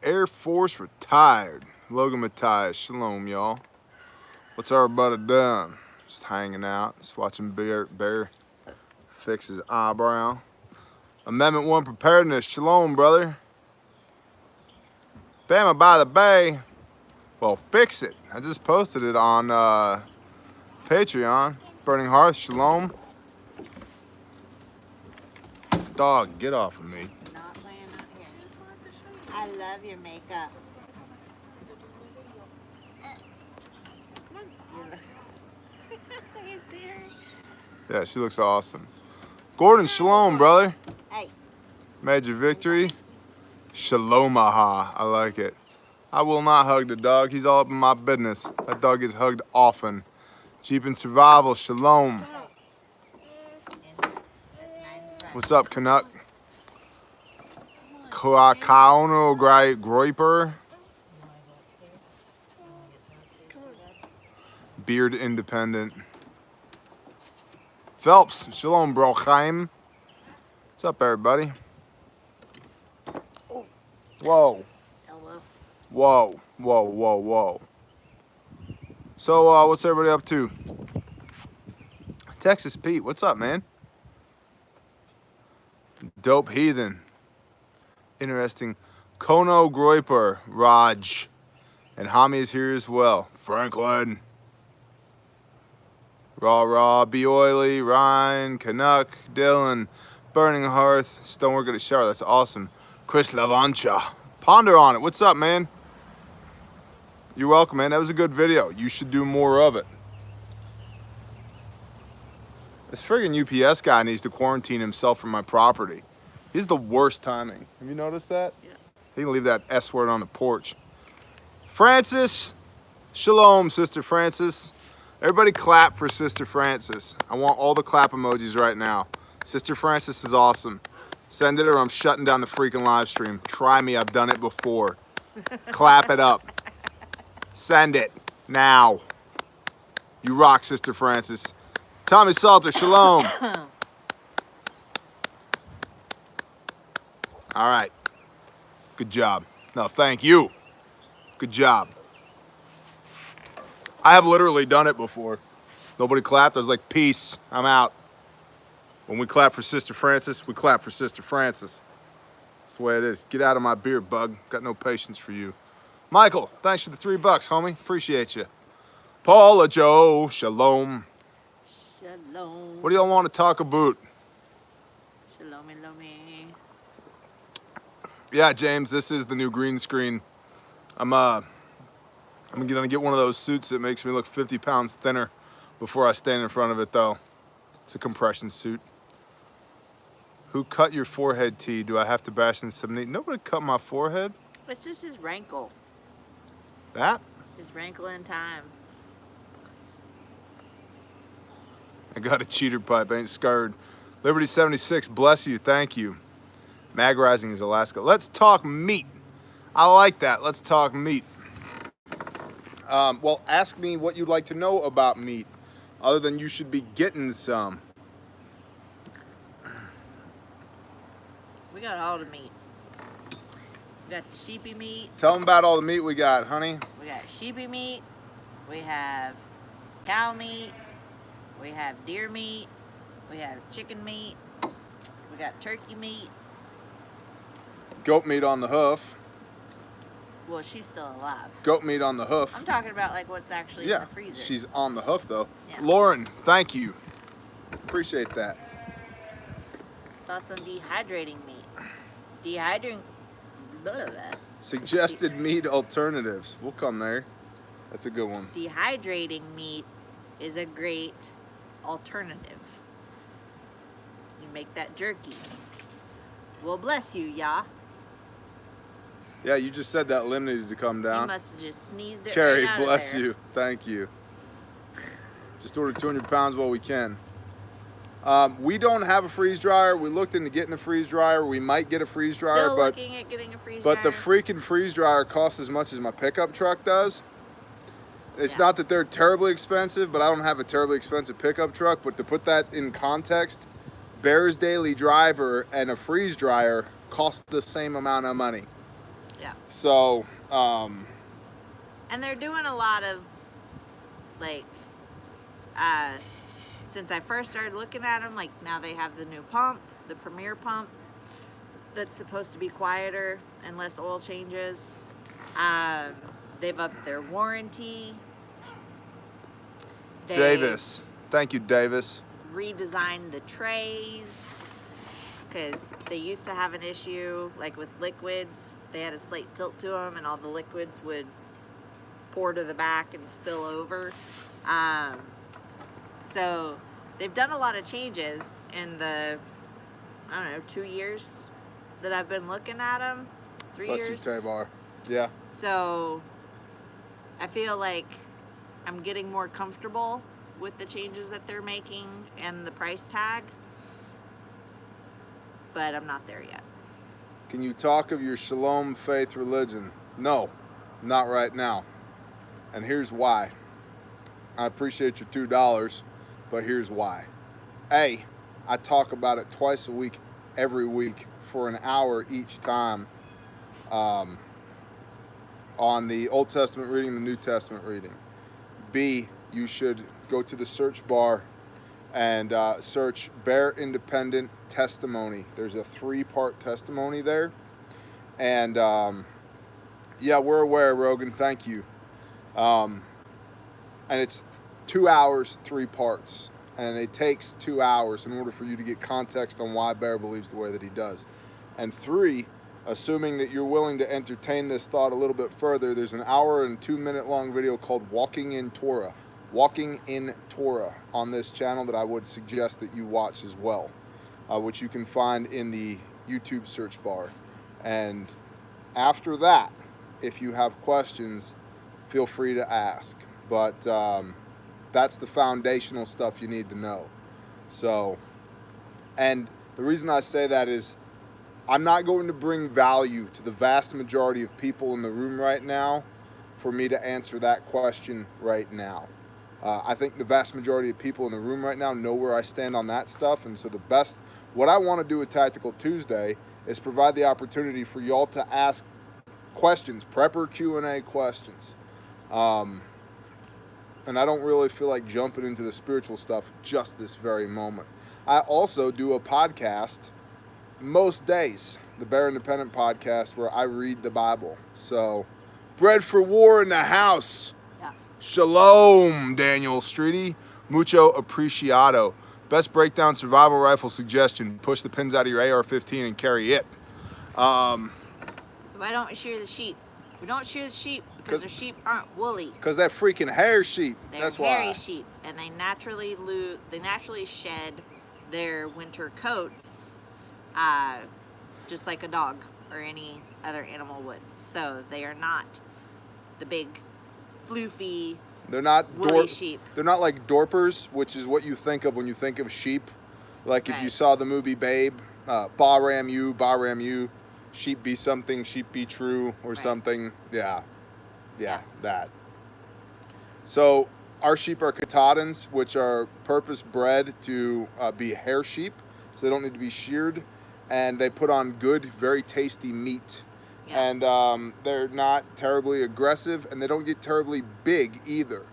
Air Force retired. Logan Matthias. Shalom, y'all. What's everybody doing? Just hanging out. Just watching Bear fix his eyebrow. Amendment 1 Preparedness. Shalom, brother. Bama by the Bay. Well, fix it. I just posted it on Patreon. Burning Hearth. Shalom. Dog, get off of me. Not playing out here. I love your makeup. You see her? Yeah, she looks awesome. Gordon, shalom, brother. Hey. Major victory. Shalomaha. I like it. I will not hug the dog. He's all up in my business. That dog gets hugged often. Jeep and survival. Shalom. What's up, Canuck? Kaono Groiper. Beard independent. Phelps. Shalom, bro. Chaim. What's up, everybody? Whoa. Whoa, whoa, whoa, whoa. So, what's everybody up to? Texas Pete, what's up, man? Dope Heathen. Interesting. Kono Groiper, Raj. And Hommy is here as well. Franklin. Raw, Be Oily, Ryan, Canuck, Dylan, Burning Hearth, Stonework at a Shower, that's awesome. Chris Lavancha. Ponder on it, what's up, man? You're welcome, man. That was a good video. You should do more of it. This friggin' UPS guy needs to quarantine himself from my property. He's the worst timing. Have you noticed that? Yeah. He can leave that S word on the porch. Francis. Shalom, Sister Francis. Everybody clap for Sister Francis. I want all the clap emojis right now. Sister Francis is awesome. Send it or I'm shutting down the freaking live stream. Try me, I've done it before. Clap it up. Send it now. You rock, Sister Francis. Tommy Salter, shalom. All right. Good job. No, thank you. Good job. I have literally done it before. Nobody clapped. I was like, peace. I'm out. When we clap for Sister Francis, we clap for Sister Francis. That's the way it is. Get out of my beard, bug. Got no patience for you. Michael, thanks for the $3, homie. Appreciate you. Paula Joe, shalom. Shalom. What do y'all want to talk about? Shalom, shalom. Yeah, James, this is the new green screen. I'm gonna get one of those suits that makes me look 50 pounds thinner before I stand in front of it, though. It's a compression suit. Who cut your forehead, T? Do I have to bash in some knee? Nobody cut my forehead. It's just his rankle. That? His rankle in time. I got a cheater pipe, ain't scared. Liberty 76, bless you, thank you. Mag Rising is Alaska. Let's talk meat. I like that. Let's talk meat. Well, ask me what you'd like to know about meat, other than you should be getting some. We got all the meat. We got the sheepy meat. Tell them about all the meat we got, honey. We got sheepy meat. We have cow meat. We have deer meat. We have chicken meat. We got turkey meat. Goat meat on the hoof. Well, she's still alive. Goat meat on the hoof. I'm talking about like what's actually in the freezer. She's on the hoof though. Yeah. Lauren, thank you. Appreciate that. Thoughts on dehydrating meat? Dehydrating. Blah, blah, blah. Suggested meat alternatives. We'll come there. That's a good one. Dehydrating meat is a great alternative. You make that jerky. Well, bless you, ya. Yeah, you just said that limb needed to come You down. must have just sneezed it Carrie, right out bless of there. you. Thank you. Just ordered 200 pounds while we can. We don't have a freeze dryer. We looked into getting a freeze dryer. We might get a freeze dryer, Still but looking at getting a freeze the dryer. freaking freeze dryer costs as much as my pickup truck does. It's Yeah. not that they're terribly expensive, but I don't have a terribly expensive pickup truck. But to put that in context, Bear's Daily Driver and a freeze dryer cost the same amount of money. Yeah. So, and they're doing a lot of, like, since I first started looking at them, like, now they have the new pump, the Premier pump, that's supposed to be quieter and less oil changes. They've upped their warranty. Davis. Thank you, Davis. Redesigned the trays, because they used to have an issue, like with liquids. They had a slight tilt to them, and all the liquids would pour to the back and spill over. So they've done a lot of changes in the, I don't know, 2 years that I've been looking at them. 3 Bless years. you, Tabar. Yeah. So I feel like I'm getting more comfortable with the changes that they're making and the price tag, but I'm not there yet. Can you talk of your Shalom faith religion? No, not right now. And here's why. I appreciate your $2, but here's why. A, I talk about it twice a week, every week, for an hour each time, on the Old Testament reading, the New Testament reading. B, you should go to the search bar and search Bear Independent Testimony. There's a 3-part testimony there. And yeah, we're aware, Rogan, thank you. And it's 2 hours, 3 parts. And it takes 2 hours in order for you to get context on why Bear believes the way that he does. And 3, assuming that you're willing to entertain this thought a little bit further, there's an 1 and 2 minute long video called Walking in Torah on this channel that I would suggest that you watch as well, which you can find in the YouTube search bar. And after that, if you have questions, feel free to ask. But that's the foundational stuff you need to know. So, and the reason I say that is I'm not going to bring value to the vast majority of people in the room right now for me to answer that question right now. I think the vast majority of people in the room right now know where I stand on that stuff. And so what I want to do with Tactical Tuesday is provide the opportunity for y'all to ask questions, prepper Q&A questions. And I don't really feel like jumping into the spiritual stuff just this very moment. I also do a podcast most days, the Bear Independent podcast, where I read the Bible. So, bread for war in the house. Yeah. Shalom, Daniel Streety. Mucho apreciado. Best breakdown survival rifle suggestion. Push the pins out of your AR-15 and carry it. So why don't we shear the sheep? We don't shear the sheep because their sheep aren't woolly. Because they're freaking hair sheep. They're That's hairy why. sheep, and they naturally shed their winter coats, just like a dog or any other animal would. So they are not the big, floofy, They're not woolly sheep. They're not like dorpers, which is what you think of when you think of sheep. Like if you Right. saw the movie Babe, Bahram you, sheep be something, sheep be true, or Right. something. Yeah, that. So our sheep are Katahdins, which are purpose bred to be hair sheep, so they don't need to be sheared, and they put on good, very tasty meat. Yeah. And they're not terribly aggressive, and they don't get terribly big either.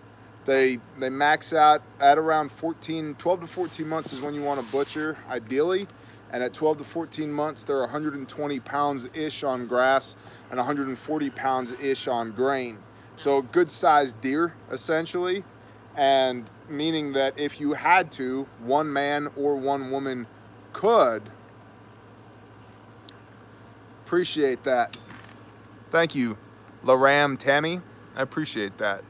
They max out at around 12 to 14 months is when you want to butcher, ideally. And at 12 to 14 months, they're 120 pounds-ish on grass and 140 pounds-ish on grain. So a good-sized deer, essentially. And meaning that if you had to, one man or one woman could. Appreciate that. Thank you, Laram Tammy. I appreciate that.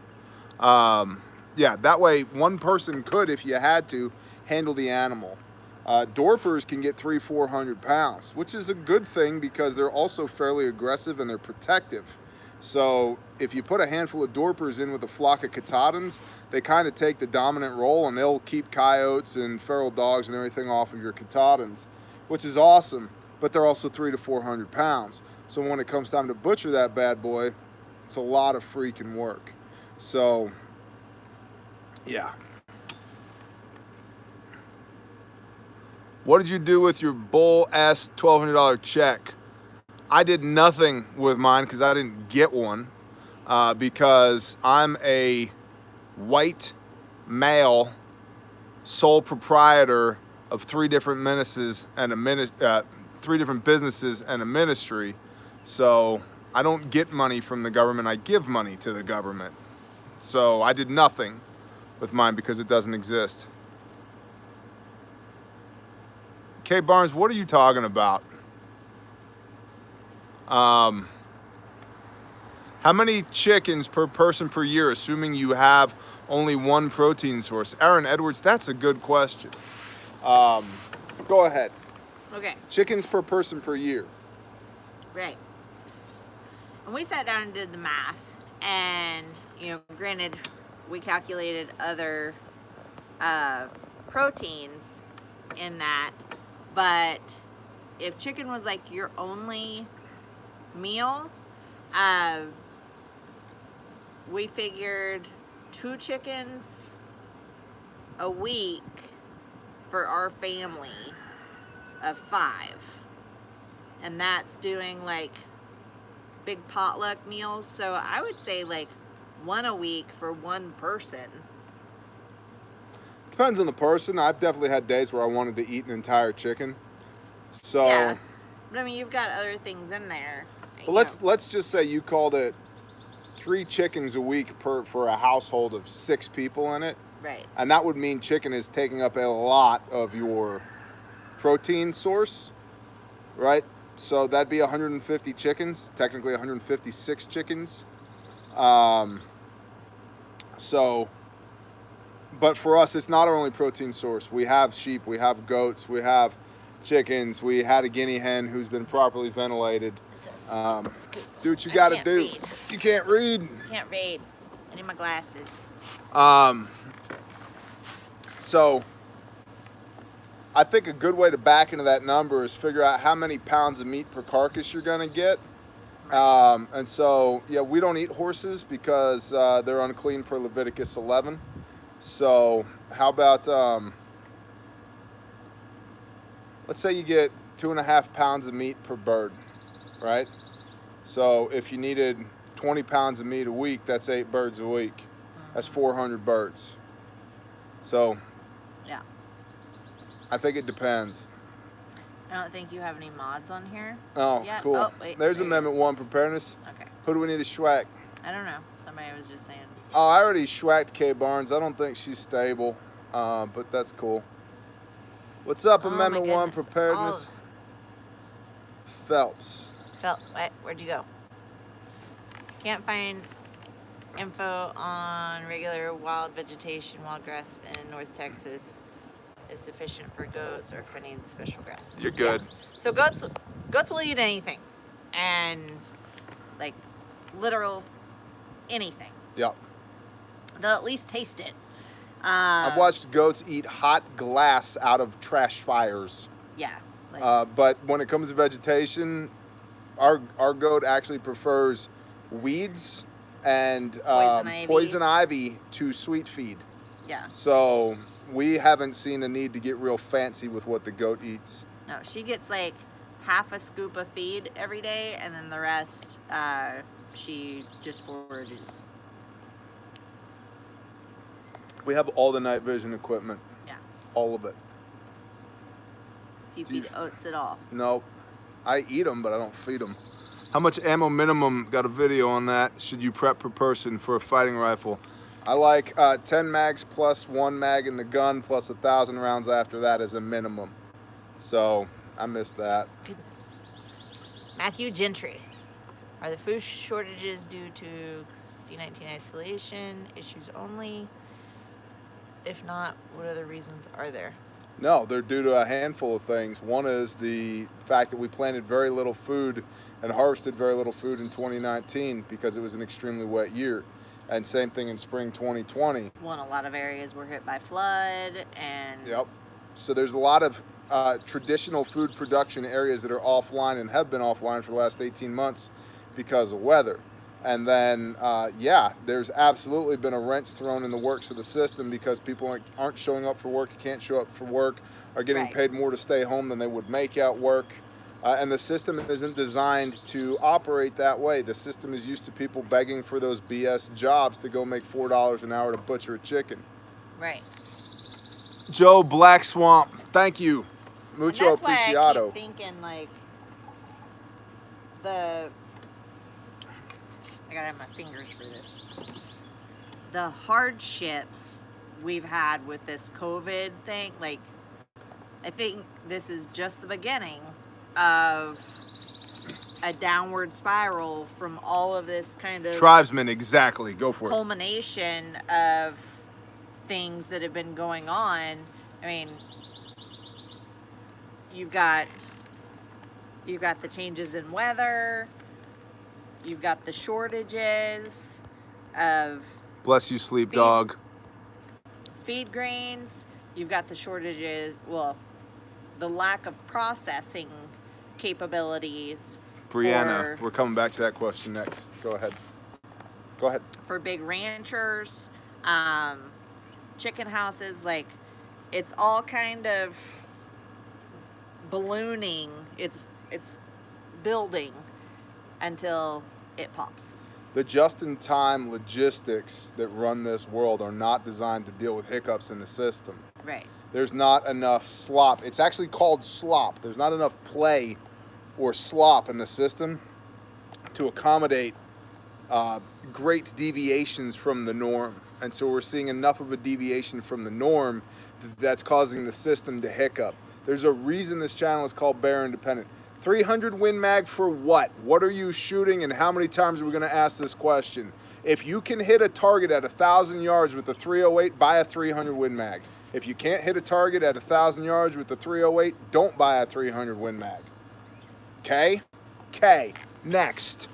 Yeah, that way one person could, if you had to, handle the animal. Dorpers can get 300-400 pounds, which is a good thing because they're also fairly aggressive and they're protective. So if you put a handful of Dorpers in with a flock of Katahdins, they kind of take the dominant role and they'll keep coyotes and feral dogs and everything off of your Katahdins, which is awesome, but they're also 300 to 400 pounds. So when it comes time to butcher that bad boy, it's a lot of freaking work. So, yeah. What did you do with your Bull S $1,200 check? I did nothing with mine because I didn't get one because I'm a white male sole proprietor of three different businesses and a ministry. So I don't get money from the government. I give money to the government. So I did nothing with mine because it doesn't exist. K Barnes, what are you talking about? How many chickens per person per year, assuming you have only one protein source? Aaron Edwards, that's a good question. Go ahead. Okay. Chickens per person per year. Right. And we sat down and did the math, and granted, we calculated other proteins in that, but if chicken was like your only meal, we figured 2 chickens a week for our family of 5, and that's doing like big potluck meals. So I would say like 1 a week for 1 person. Depends on the person. I've definitely had days where I wanted to eat an entire chicken. So Yeah, but I mean, you've got other things in there. But let's just say you called it 3 chickens a week for a household of 6 people in it. Right. And that would mean chicken is taking up a lot of your protein source, right? So that'd be 150 chickens, technically 156 chickens. But for us, it's not our only protein source. We have sheep, we have goats, we have chickens. We had a guinea hen who's been properly ventilated. Do what you got to do. Read. You can't read. Can't read. I need my glasses. So I think a good way to back into that number is figure out how many pounds of meat per carcass you're going to get. And so, yeah, we don't eat horses because they're unclean per Leviticus 11. So how about, let's say you get 2.5 pounds of meat per bird, right? So if you needed 20 pounds of meat a week, that's 8 birds a week. That's 400 birds. So yeah, I think it depends. I don't think you have any mods on here. Oh, yet. cool. Oh, wait, There's Amendment 1, preparedness. Okay. Who do we need to schwack? I don't know. Somebody was just saying. Oh, I already schwacked K Barnes. I don't think she's stable, but that's cool. What's up, Oh, Amendment my 1, goodness. preparedness? Phelps. Where'd you go? Can't find info on regular wild vegetation, wild grass in North Texas is sufficient for goats or if I need special grass. You're good. Yeah. So goats will eat anything, and like literal anything. Yep. They'll at least taste it. I've watched goats eat hot glass out of trash fires. Yeah. But when it comes to vegetation, our goat actually prefers weeds and poison ivy to sweet feed. Yeah. So we haven't seen a need to get real fancy with what the goat eats. No, she gets like half a scoop of feed every day, and then the rest she just forages. We have all the night vision equipment. Yeah. All of it. Do you feed oats at all? Nope. I eat them, but I don't feed them. How much ammo minimum? Got a video on that. Should you prep per person for a fighting rifle? I like 10 mags plus 1 mag in the gun plus 1,000 rounds after that as a minimum. So I missed that. Goodness. Matthew Gentry. Are the food shortages due to C-19 isolation issues only? If not, what other reasons are there? No, they're due to a handful of things. One is the fact that we planted very little food and harvested very little food in 2019 because it was an extremely wet year. And same thing in spring 2020. Well, a lot of areas were hit by flood and... Yep. So there's a lot of traditional food production areas that are offline and have been offline for the last 18 months because of weather. And then, yeah, there's absolutely been a wrench thrown in the works of the system because people aren't showing up for work, can't show up for work, are getting paid more to stay home than they would make at work. And the system isn't designed to operate that way. The system is used to people begging for those BS jobs to go make $4 an hour to butcher a chicken. Right. Joe Black Swamp, thank you. Mucho And that's why I apreciado. keep thinking, like, I gotta have my fingers for this. The hardships we've had with this COVID thing, like, I think this is just the beginning of a downward spiral from all of this kind of Tribesmen, exactly. Go for it. culmination of things that have been going on. I mean, you've got the changes in weather, you've got the shortages of Bless you, sleep dog. feed grains, you've got the shortages, well, the lack of processing capabilities. Brianna, we're coming back to that question next. Go ahead. Go ahead. For big ranchers, chicken houses, like, it's all kind of ballooning. It's building until it pops. The just-in-time logistics that run this world are not designed to deal with hiccups in the system. Right. There's not enough slop. It's actually called slop. There's not enough play or slop in the system to accommodate great deviations from the norm. And so we're seeing enough of a deviation from the norm that's causing the system to hiccup. There's a reason this channel is called Bear Independent. 300 Win Mag for what? What are you shooting, and how many times are we going to ask this question? If you can hit a target at 1,000 yards with a 308, buy a 300 Win Mag. If you can't hit a target at 1,000 yards with a 308, don't buy a 300 Win Mag. Okay? Okay. Next.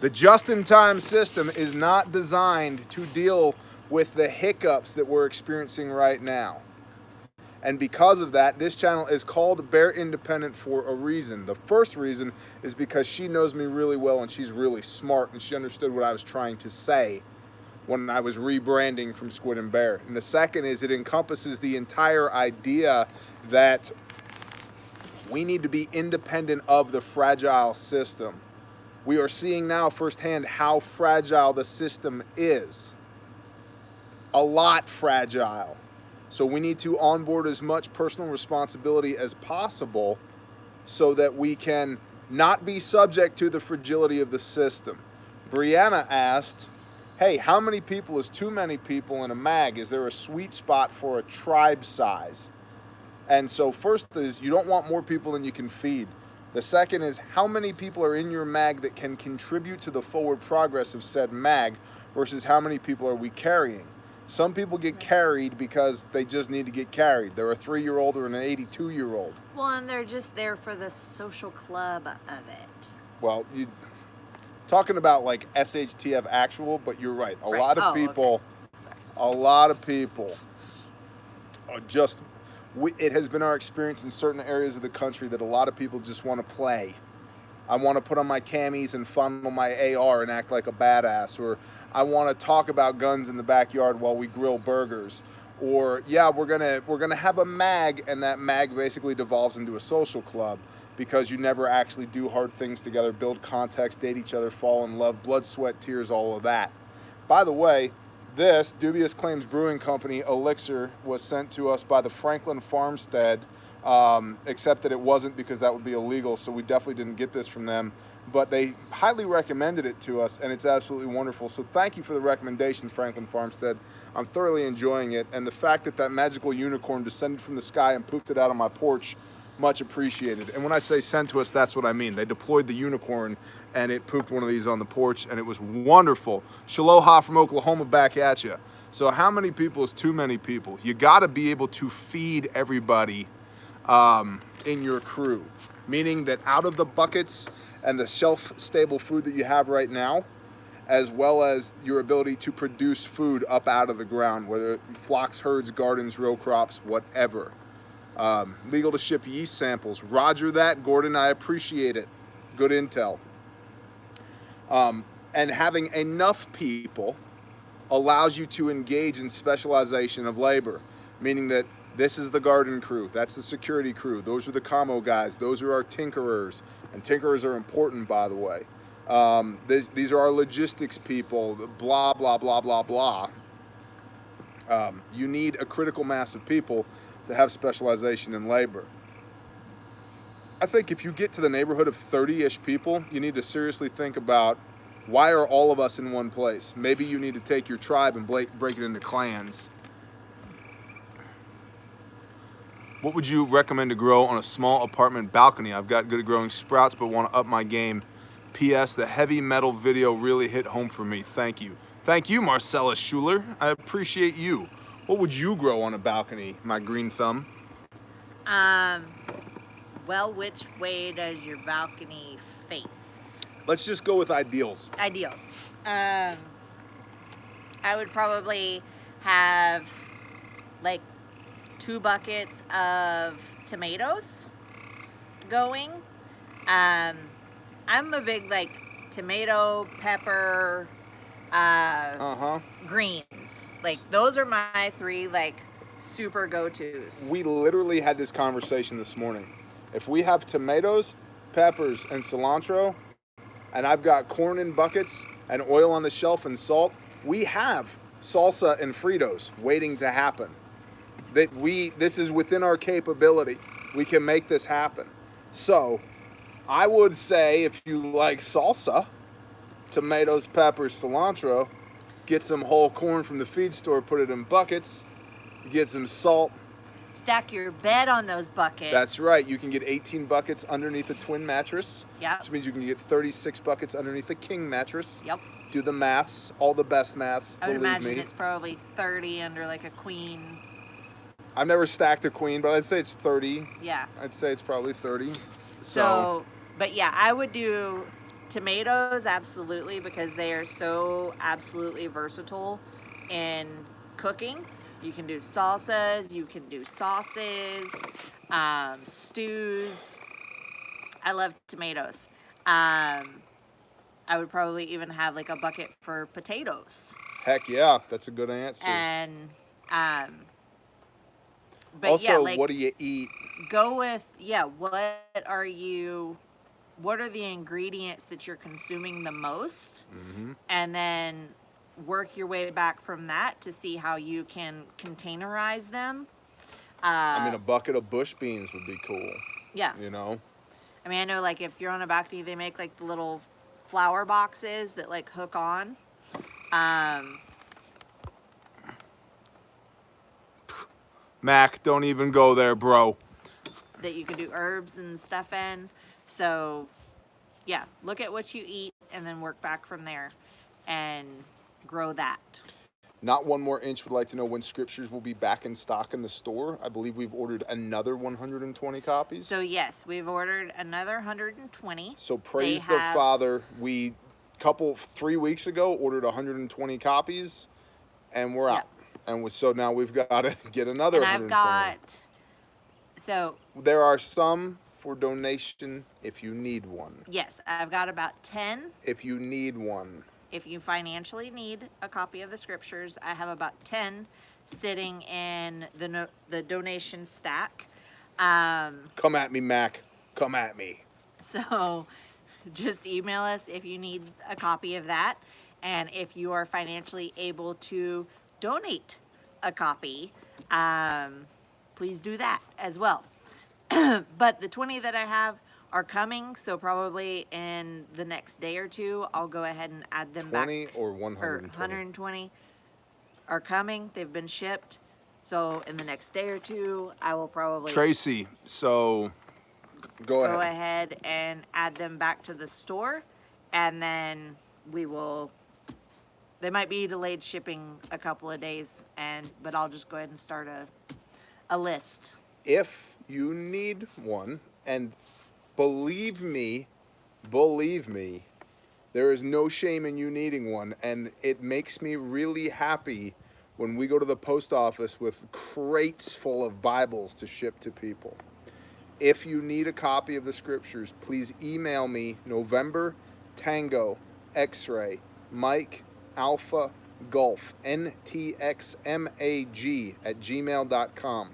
The just-in-time system is not designed to deal with the hiccups that we're experiencing right now. And because of that, this channel is called Bear Independent for a reason. The first reason is because she knows me really well and she's really smart and she understood what I was trying to say when I was rebranding from Squid and Bear. And the second is it encompasses the entire idea that we need to be independent of the fragile system. We are seeing now firsthand how fragile the system is. A lot fragile. So we need to onboard as much personal responsibility as possible so that we can not be subject to the fragility of the system. Brianna asked, hey, how many people is too many people in a mag? Is there a sweet spot for a tribe size? And so first is you don't want more people than you can feed. The second is how many people are in your mag that can contribute to the forward progress of said mag versus how many people are we carrying? Some people get carried because they just need to get carried. They're a 3-year-old or an 82-year-old. Well, and they're just there for the social club of it. Well, you talking about like SHTF actual, but you're right. A lot of people are just, it has been our experience in certain areas of the country that a lot of people just want to play. I want to put on my camis and funnel my AR and act like a badass, or I want to talk about guns in the backyard while we grill burgers. Or yeah, we're gonna have a mag, and that mag basically devolves into a social club because you never actually do hard things together, build context, date each other, fall in love, blood, sweat, tears, all of that. By the way, this Dubious Claims Brewing Company elixir was sent to us by the Franklin Farmstead, except that it wasn't because that would be illegal, so we definitely didn't get this from them. But they highly recommended it to us, and it's absolutely wonderful. So thank you for the recommendation, Franklin Farmstead. I'm thoroughly enjoying it, and the fact that that magical unicorn descended from the sky and pooped it out on my porch, much appreciated. And when I say sent to us, that's what I mean. They deployed the unicorn, and it pooped one of these on the porch, and it was wonderful. Shaloha from Oklahoma back at you. So how many people is too many people? You got to be able to feed everybody in your crew, meaning that out of the buckets and the shelf-stable food that you have right now, as well as your ability to produce food up out of the ground, whether flocks, herds, gardens, row crops, whatever. Legal to ship yeast samples. Roger that, Gordon, I appreciate it. Good intel. And having enough people allows you to engage in specialization of labor, meaning that This is the garden crew. That's the security crew. Those are the commo guys. Those are our tinkerers. And tinkerers are important, by the way. These are our logistics people. Blah, blah, blah, blah, blah. You need a critical mass of people to have specialization in labor. I think if you get to the neighborhood of 30-ish people, you need to seriously think about, why are all of us in one place? Maybe you need to take your tribe and break it into clans. What would you recommend to grow on a small apartment balcony? I've got good at growing sprouts, but want to up my game. P.S. The heavy metal video really hit home for me. Thank you. Thank you, Marcellus Schuler. I appreciate you. What would you grow on a balcony, my green thumb? Well, which way does your balcony face? Let's just go with ideals. Ideals. I would probably have like 2 buckets of tomatoes going. I'm a big like tomato, pepper, greens. Like those are my 3 like super go-tos. We literally had this conversation this morning. If we have tomatoes, peppers, and cilantro, and I've got corn in buckets and oil on the shelf and salt, we have salsa and Fritos waiting to happen. This is within our capability. We can make this happen. So I would say, if you like salsa, tomatoes, peppers, cilantro, get some whole corn from the feed store, put it in buckets, get some salt. Stack your bed on those buckets. That's right. You can get 18 buckets underneath a twin mattress. Yep. Which means you can get 36 buckets underneath a king mattress. Yep. Do the maths, all the best maths, I would believe imagine me. it's probably 30 under like a queen. I've never stacked a queen, but I'd say it's 30. Yeah. I'd say it's probably 30. So, but yeah, I would do tomatoes absolutely, because they are so absolutely versatile in cooking. You can do salsas, you can do sauces, stews. I love tomatoes. I would probably even have like a bucket for potatoes. Heck yeah, that's a good answer. And but also, yeah, like, what do you eat? go with, what are the ingredients that you're consuming the most? Mm-hmm. And then work your way back from that to see how you can containerize them. I mean, a bucket of bush beans would be cool. Yeah. You know? I mean, I know like if you're on a balcony, they make like the little flower boxes that like hook on. Mac, don't even go there, bro. That you can do herbs and stuff in. So yeah, look at what you eat and then work back from there and grow that. Not One More Inch would like to know when scriptures will be back in stock in the store. I believe we've ordered another 120 copies. So yes, we've ordered another 120. So praise the Father. We 3 weeks ago ordered 120 copies, and we're out. And so now we've got to get another 120. So there are some for donation if you need one. Yes, I've got about 10. If you need one. If you financially need a copy of the scriptures, I have about 10 sitting in the donation stack. Come at me, Mac. Come at me. So just email us if you need a copy of that. And if you are financially able to donate a copy, please do that as well. But the 20 that I have are coming, so probably in the next day or 2, I'll go ahead and add them 20 back. or 120? 120 are coming. They've been shipped. So in the next day or 2, I will probably... Tracy, so go ahead and add them back to the store, and then we will... They might be delayed shipping a couple of days, but I'll just go ahead and start a list. If you need one, and believe me, there is no shame in you needing one, and it makes me really happy when we go to the post office with crates full of Bibles to ship to people. If you need a copy of the scriptures, please email me November Tango X-ray Mike Alpha Golf NTXMAG @gmail.com.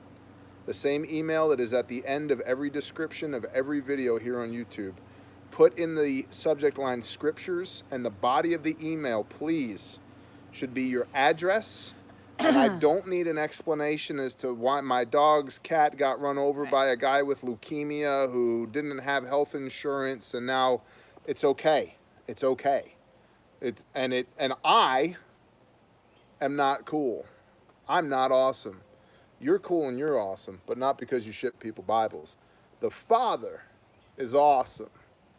the same email that is at the end of every description of every video here on YouTube. Put in the subject line scriptures, and the body of the email, please, should be your address. And I don't need an explanation as to why my dog's cat got run over by a guy with leukemia who didn't have health insurance, and now it's okay. It's okay. And I am not cool. I'm not awesome. You're cool and you're awesome, but not because you ship people Bibles. The Father is awesome.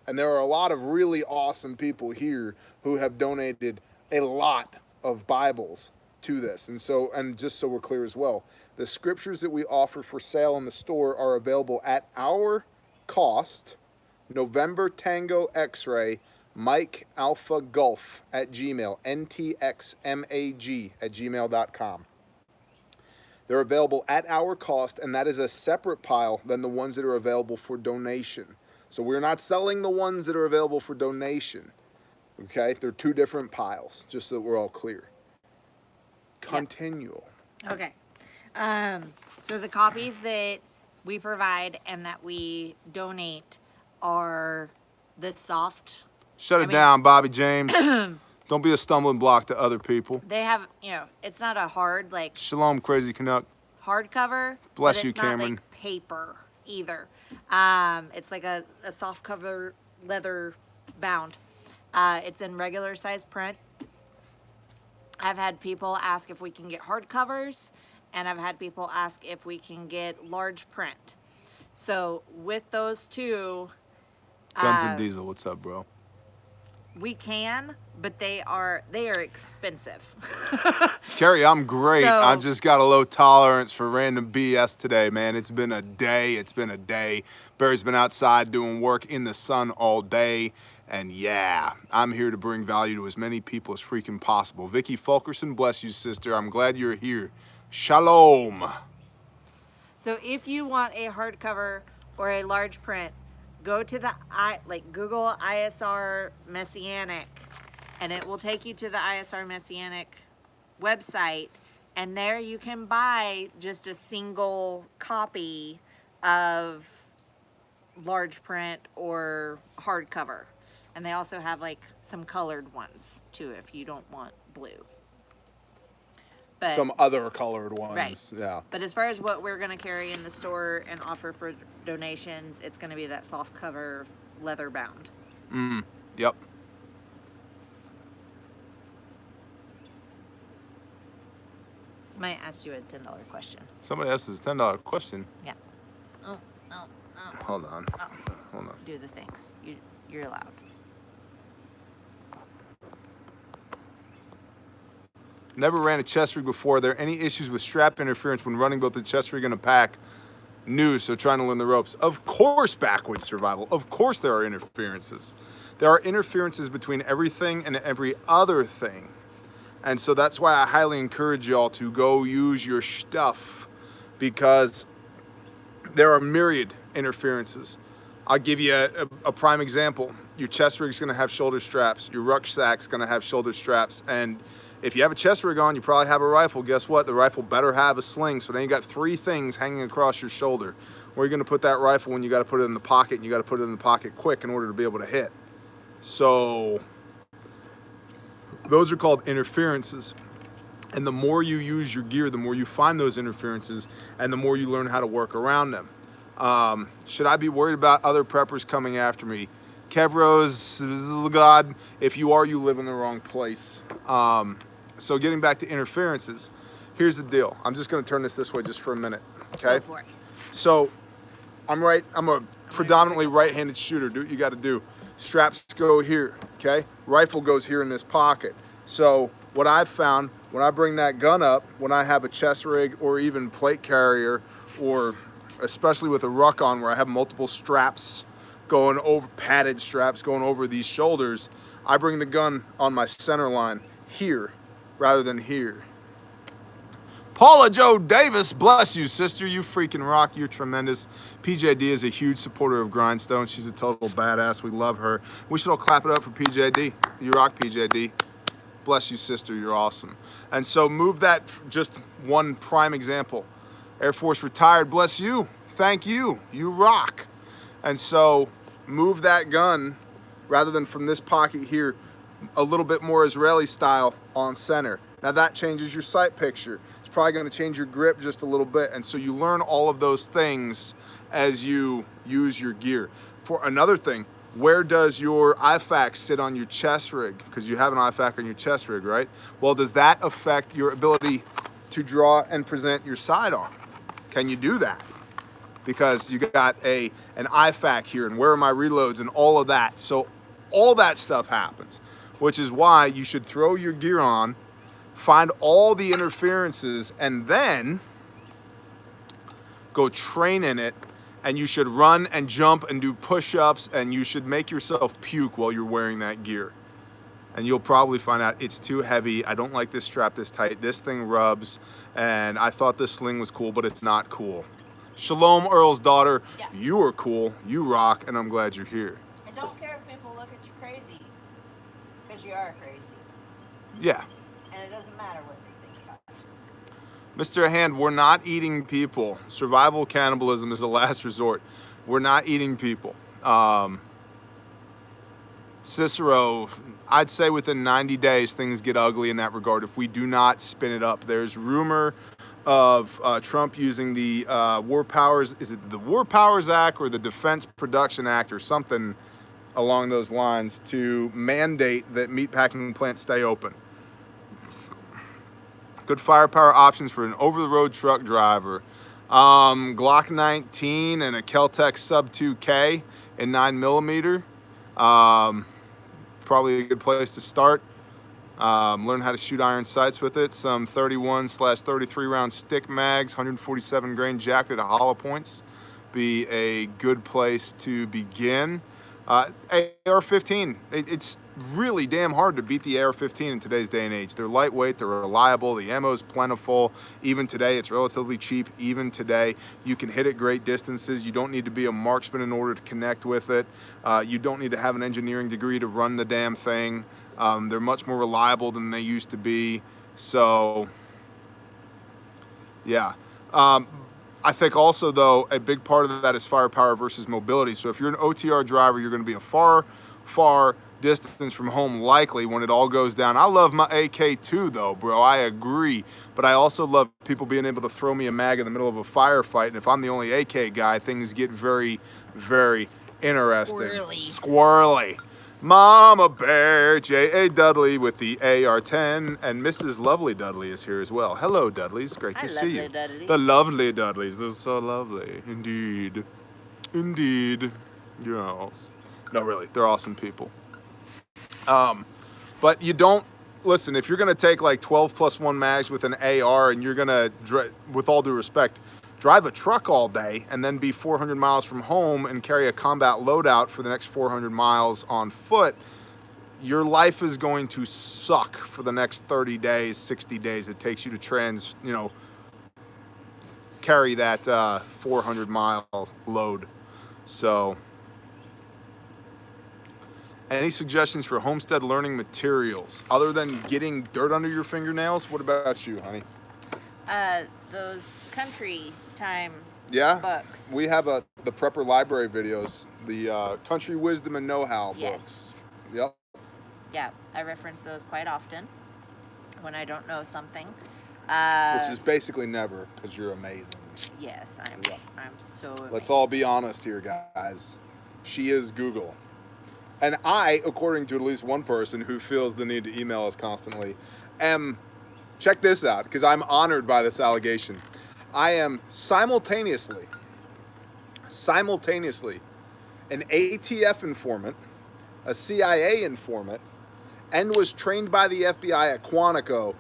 And there are a lot of really awesome people here who have donated a lot of Bibles to this. And just so we're clear as well, the scriptures that we offer for sale in the store are available at our cost. November Tango X-Ray, Mike Alpha Golf at Gmail, ntxmag@gmail.com. They're available at our cost, and that is a separate pile than the ones that are available for donation. So we're not selling the ones that are available for donation. Okay? They're two different piles, just so that we're all clear. Continue. Okay. So the copies that we provide and that we donate are the soft. Shut it down, Bobby James. Don't be a stumbling block to other people. They have, it's not a hard, like, Shalom, Crazy Canuck. hardcover. Bless but you, it's Cameron. not like paper either. It's like a soft cover, leather bound. It's in regular size print. I've had people ask if we can get hardcovers, and I've had people ask if we can get large print. So with those two, Guns and Diesel, what's up, bro? we can, but they are expensive. Carrie, I'm great. So- I've just got a low tolerance for random BS today, man. It's been a day. Barry's been outside doing work in the sun all day. And yeah, I'm here to bring value to as many people as freaking possible. Vicky Fulkerson, bless you, sister. I'm glad you're here. Shalom. So if you want a hardcover or a large print, go to the Google ISR Messianic, and it will take you to the ISR Messianic website, and there you can buy just a single copy of large print or hardcover. And they also have like some colored ones too if you don't want blue. But, Some other colored ones. Right. Yeah. But as far as what we're going to carry in the store and offer for donations, it's going to be that soft cover, leather bound. Yep. Somebody asked you a $10 question. Somebody asked this $10 question. Yeah. Oh. Hold on. Hold on. Do the things. You're allowed. Never ran a chest rig before. Are there any issues with strap interference when running both the chest rig and a pack? New, so trying to learn the ropes. Of course, backwoods survival. Of course there are interferences. There are interferences between everything and every other thing. And so that's why I highly encourage y'all to go use your stuff, because there are myriad interferences. I'll give you a prime example. Your chest rig's gonna have shoulder straps. Your rucksack's gonna have shoulder straps. And if you have a chest rig on, you probably have a rifle. Guess what? The rifle better have a sling. So then you got three things hanging across your shoulder. Where are you gonna put that rifle when you gotta put it in the pocket, and you gotta put it in the pocket quick in order to be able to hit? So those are called interferences. And the more you use your gear, the more you find those interferences, and the more you learn how to work around them. Should I be worried about other preppers coming after me? Kevros, God, if you are, you live in the wrong place. So getting back to interferences, here's the deal. I'm just gonna turn this way just for a minute, okay? Go for it. So I'm a predominantly right-handed shooter. Do what you gotta do. Straps go here, okay? Rifle goes here in this pocket. So what I've found, when I bring that gun up, when I have a chest rig or even plate carrier, or especially with a ruck on where I have multiple straps going over, padded straps going over these shoulders, I bring the gun on my center line here rather than here. Paula Joe Davis, bless you, sister. You freaking rock. You're tremendous. PJD is a huge supporter of Grindstone. She's a total badass. We love her. We should all clap it up for PJD. You rock, PJD. Bless you, sister. You're awesome. And so move that, just one prime example. Air Force retired, bless you, thank you, you rock. And so move that gun, rather than from this pocket here, a little bit more Israeli style on center. Now that changes your sight picture. It's probably going to change your grip just a little bit. And so you learn all of those things as you use your gear. For another thing, where does your IFAK sit on your chest rig? Because you have an IFAK on your chest rig, right? Well, does that affect your ability to draw and present your sidearm? Can you do that? Because you got an IFAK here, and where are my reloads and all of that. So all that stuff happens, which is why you should throw your gear on, find all the interferences, and then go train in it. And you should run and jump and do push-ups, and you should make yourself puke while you're wearing that gear. And you'll probably find out it's too heavy. I don't like this strap this tight. This thing rubs, and I thought this sling was cool, but it's not cool. Shalom, Earl's daughter. Yeah. You are cool. You rock, and I'm glad you're here. And don't care if people look at you crazy, because you are crazy. Yeah. And it doesn't matter what they think about you. Mr. Hand, we're not eating people. Survival cannibalism is a last resort. We're not eating people. Cicero, I'd say within 90 days things get ugly in that regard if we do not spin it up. There's rumor of Trump using the War Powers, is it the War Powers Act or the Defense Production Act or something along those lines, to mandate that meatpacking plants stay open. Good firepower options for an over-the-road truck driver. Glock 19 and a Kel-Tec sub 2K in 9mm. Probably a good place to start. Learn how to shoot iron sights with it. Some 31/33 round stick mags, 147 grain jacket at hollow points. Be a good place to begin. AR-15, it's really damn hard to beat the AR-15 in today's day and age. They're lightweight, they're reliable, the ammo's plentiful. Even today, it's relatively cheap. Even today, you can hit at great distances. You don't need to be a marksman in order to connect with it. You don't need to have an engineering degree to run the damn thing. They're much more reliable than they used to be. So, yeah. I think also, though, a big part of that is firepower versus mobility. So if you're an OTR driver, you're going to be a far, far distance from home likely when it all goes down. I love my AK too, though, bro. I agree. But I also love people being able to throw me a mag in the middle of a firefight. And if I'm the only AK guy, things get very, very interesting. Squirrely. Mama Bear, J.A. Dudley with the AR-10, and Mrs. Lovely Dudley is here as well. Hello, Dudleys. Great to see you. Dudley. The lovely Dudleys. They're so lovely. Indeed. Indeed. Yes. No, really. They're awesome people. But you don't, listen, if you're going to take like 12+1 mags with an AR and you're going to, with all due respect, drive a truck all day and then be 400 miles from home and carry a combat loadout for the next 400 miles on foot, your life is going to suck for the next 30 days, 60 days it takes you to carry that 400-mile load. So, any suggestions for homestead learning materials other than getting dirt under your fingernails? What about you, honey? Those country time Yeah, books. we have the prepper library videos, the country wisdom and know-how Yes. books. Yep. Yeah, I reference those quite often when I don't know something. Which is basically never, because you're amazing. Yes, I'm so amazing. Let's all be honest here, guys. She is Google. And I, according to at least one person who feels the need to email us constantly, check this out, because I'm honored by this allegation. I am simultaneously an ATF informant, a CIA informant, and was trained by the FBI at Quantico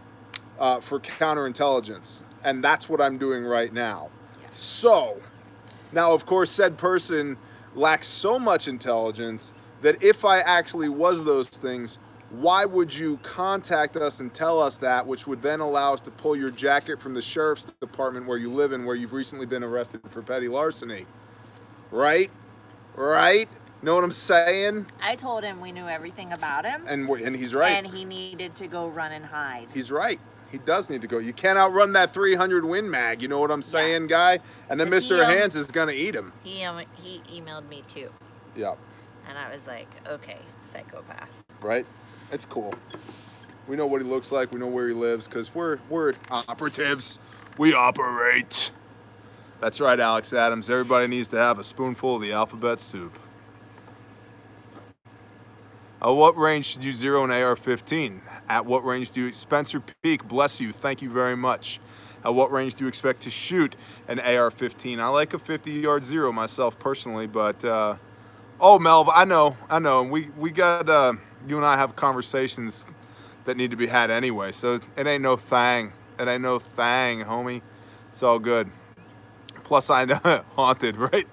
for counterintelligence. And that's what I'm doing right now. Yeah. So, now of course said person lacks so much intelligence that if I actually was those things, why would you contact us and tell us that, which would then allow us to pull your jacket from the sheriff's department where you live in, where you've recently been arrested for petty larceny? Right? Right? Know what I'm saying? I told him we knew everything about him. And he's right. And he needed to go run and hide. He's right. He does need to go. You can't outrun that 300 Win Mag. You know what I'm saying, guy? And then 'Cause Mr. Hands is going to eat him. He emailed me too. Yeah. And I was like, okay, psychopath. Right? It's cool. We know what he looks like. We know where he lives because we're operatives. We operate. That's right, Alex Adams. Everybody needs to have a spoonful of the alphabet soup. At what range should you zero an AR-15? At what range do you... Spencer Peak, bless you. Thank you very much. At what range do you expect to shoot an AR-15? I like a 50-yard zero myself personally, but... oh, Melv, I know. And we got... you and I have conversations that need to be had anyway, so it ain't no thing. It ain't no thing, homie. It's all good. Plus, I know, haunted, right?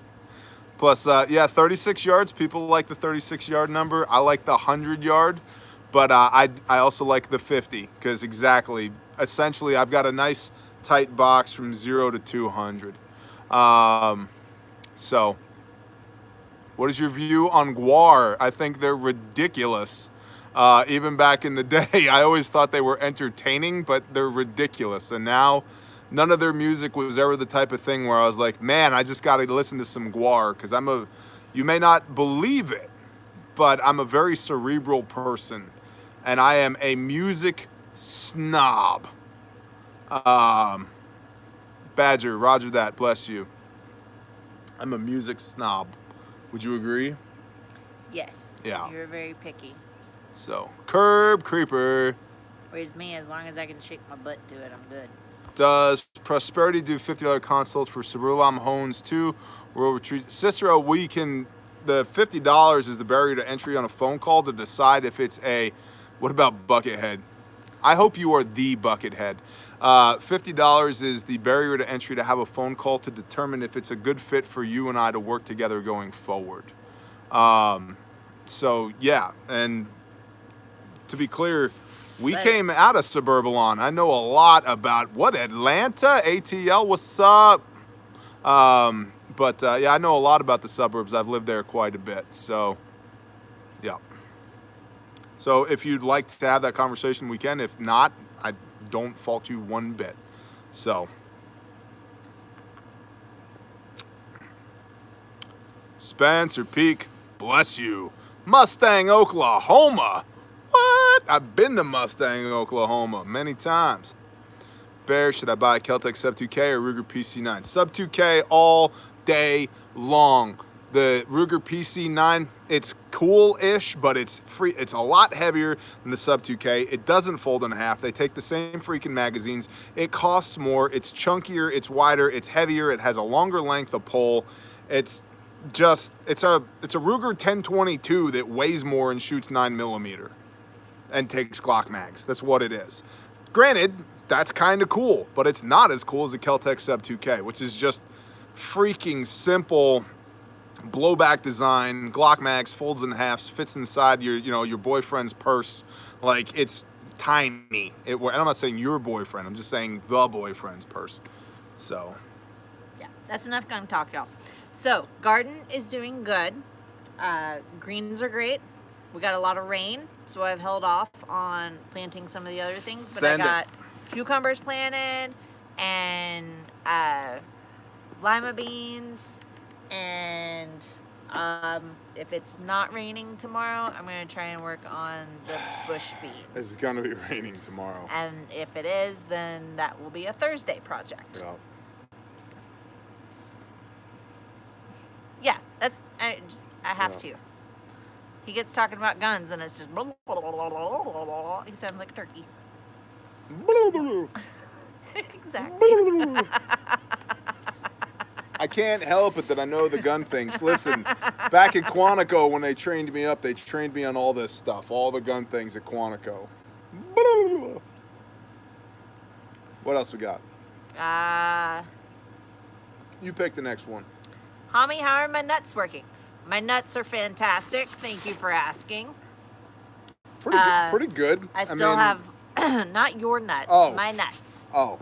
Plus, yeah, 36 yards. People like the 36-yard number. I like the 100-yard, but I also like the 50 because essentially, I've got a nice tight box from 0 to 200. So, what is your view on Gwar? I think they're ridiculous. Even back in the day, I always thought they were entertaining, but they're ridiculous. And now, none of their music was ever the type of thing where I was like, man, I just got to listen to some Gwar, because you may not believe it, but I'm a very cerebral person, and I am a music snob. Badger, roger that, bless you. I'm a music snob. Would you agree? Yes. Yeah. You're very picky. So, Curb Creeper. Whereas me, as long as I can shake my butt to it, I'm good. Does Prosperity do $50 consults for Suburban homes too? We'll retreat. Cicero, we can, the $50 is the barrier to entry on a phone call to decide if it's what about Buckethead? I hope you are the Buckethead. $50 is the barrier to entry to have a phone call to determine if it's a good fit for you and I to work together going forward. So yeah, and to be clear, we came out of Suburbalon. I know a lot about Atlanta, ATL, what's up? Yeah, I know a lot about the suburbs. I've lived there quite a bit, so yeah. So if you'd like to have that conversation, we can. If not, I don't fault you one bit. So. Spencer Peak, bless you. Mustang, Oklahoma. What? I've been to Mustang, Oklahoma many times. Bear, should I buy a Keltec Sub 2K or Ruger PC9? Sub 2K all day long. The Ruger PC9, it's cool-ish, but it's free. It's a lot heavier than the Sub 2K. It doesn't fold in half. They take the same freaking magazines. It costs more. It's chunkier. It's wider. It's heavier. It has a longer length of pole. It's a Ruger 1022 that weighs more and shoots 9mm and takes Glock mags. That's what it is. Granted, that's kind of cool, but it's not as cool as the Keltec Sub 2K, which is just freaking simple blowback design. Glock mags, folds in halves, fits inside your boyfriend's purse. Like, it's tiny. And I'm not saying your boyfriend. I'm just saying the boyfriend's purse. So, yeah, that's enough gun talk, y'all. So, garden is doing good. Greens are great. We got a lot of rain, so I've held off on planting some of the other things. But I got cucumbers planted and lima beans. And if it's not raining tomorrow, I'm going to try and work on the bush beans. It's going to be raining tomorrow. And if it is, then that will be a Thursday project. Yeah. Yeah, I have to. He gets talking about guns and it's just blah, blah, blah, blah, blah, blah, blah. He sounds like a turkey. Exactly. I can't help it that I know the gun things. Listen, back at Quantico when they trained me up, they trained me on all this stuff, all the gun things at Quantico. What else we got? You pick the next one. Hommy, how are my nuts working? My nuts are fantastic. Thank you for asking. Pretty good. I still have, not your nuts, my nuts. Oh.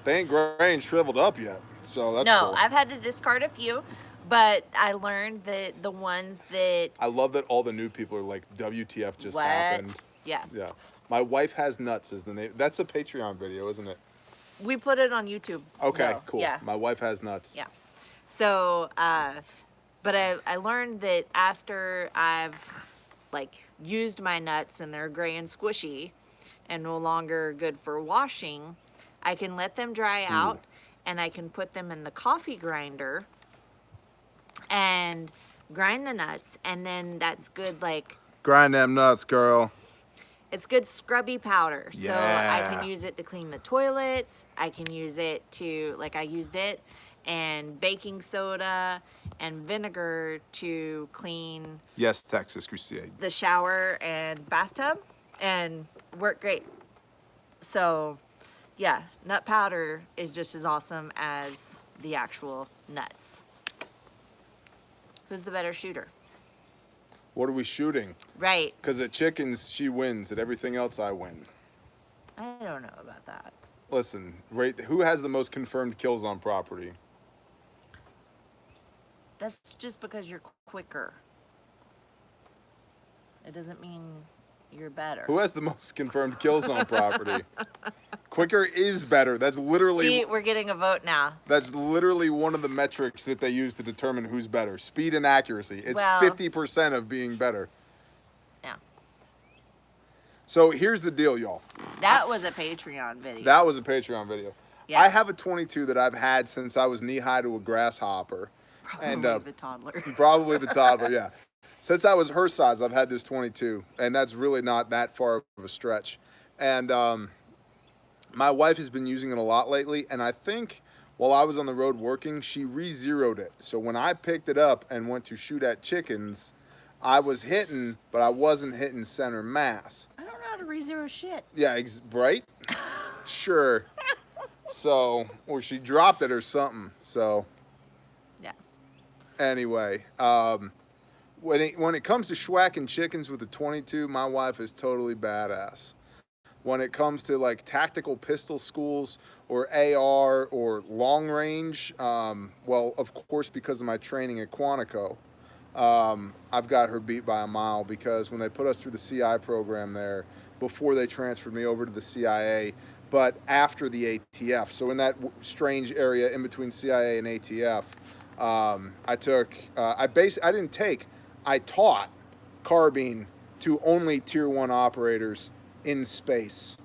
They ain't gray and shriveled up yet, so that's cool. No, I've had to discard a few, but I learned that the ones that... I love that all the new people are like, WTF just happened. Yeah. Yeah. My wife has nuts is the name. That's a Patreon video, isn't it? We put it on YouTube. Okay, though. cool. Yeah. My wife has nuts. Yeah. So, but I learned that after I've like used my nuts and they're gray and squishy and no longer good for washing, I can let them dry out and I can put them in the coffee grinder and grind the nuts, and then that's good, like, Grind them nuts, girl. it's good scrubby powder. So I Yeah. can use it to clean the toilets. I can use it to, like, I used it and baking soda and vinegar to clean Yes, Texas Crusade. the shower and bathtub, and worked great. So yeah, nut powder is just as awesome as the actual nuts. Who's the better shooter? What are we shooting? Right. Because at chickens, she wins. At everything else, I win. I don't know about that. Listen, wait, who has the most confirmed kills on property? That's just because you're quicker. It doesn't mean you're better. Who has the most confirmed kills on property? Quicker is better. That's literally See, we're getting a vote now. that's literally one of the metrics that they use to determine who's better. Speed and accuracy. It's Well- 50% of being better. Yeah. So here's the deal, y'all. That was a Patreon video. That was a Patreon video. Yeah. I have a 22 that I've had since I was knee-high to a grasshopper. Probably the toddler. Probably the toddler, yeah. Since I was her size, I've had this 22, and that's really not that far of a stretch. And my wife has been using it a lot lately, and I think while I was on the road working, she re-zeroed it. So when I picked it up and went to shoot at chickens, I was hitting, but I wasn't hitting center mass. I don't know how to re-zero shit. Yeah, right? Sure. So, or she dropped it or something. So, Yeah. anyway, when it comes to schwacking chickens with a 22, my wife is totally badass. When it comes to like tactical pistol schools or AR or long range, well, of course, because of my training at Quantico, I've got her beat by a mile, because when they put us through the CI program there, before they transferred me over to the CIA, but after the ATF, so in that strange area in between CIA and ATF, I taught carbine to only tier 1 operators in space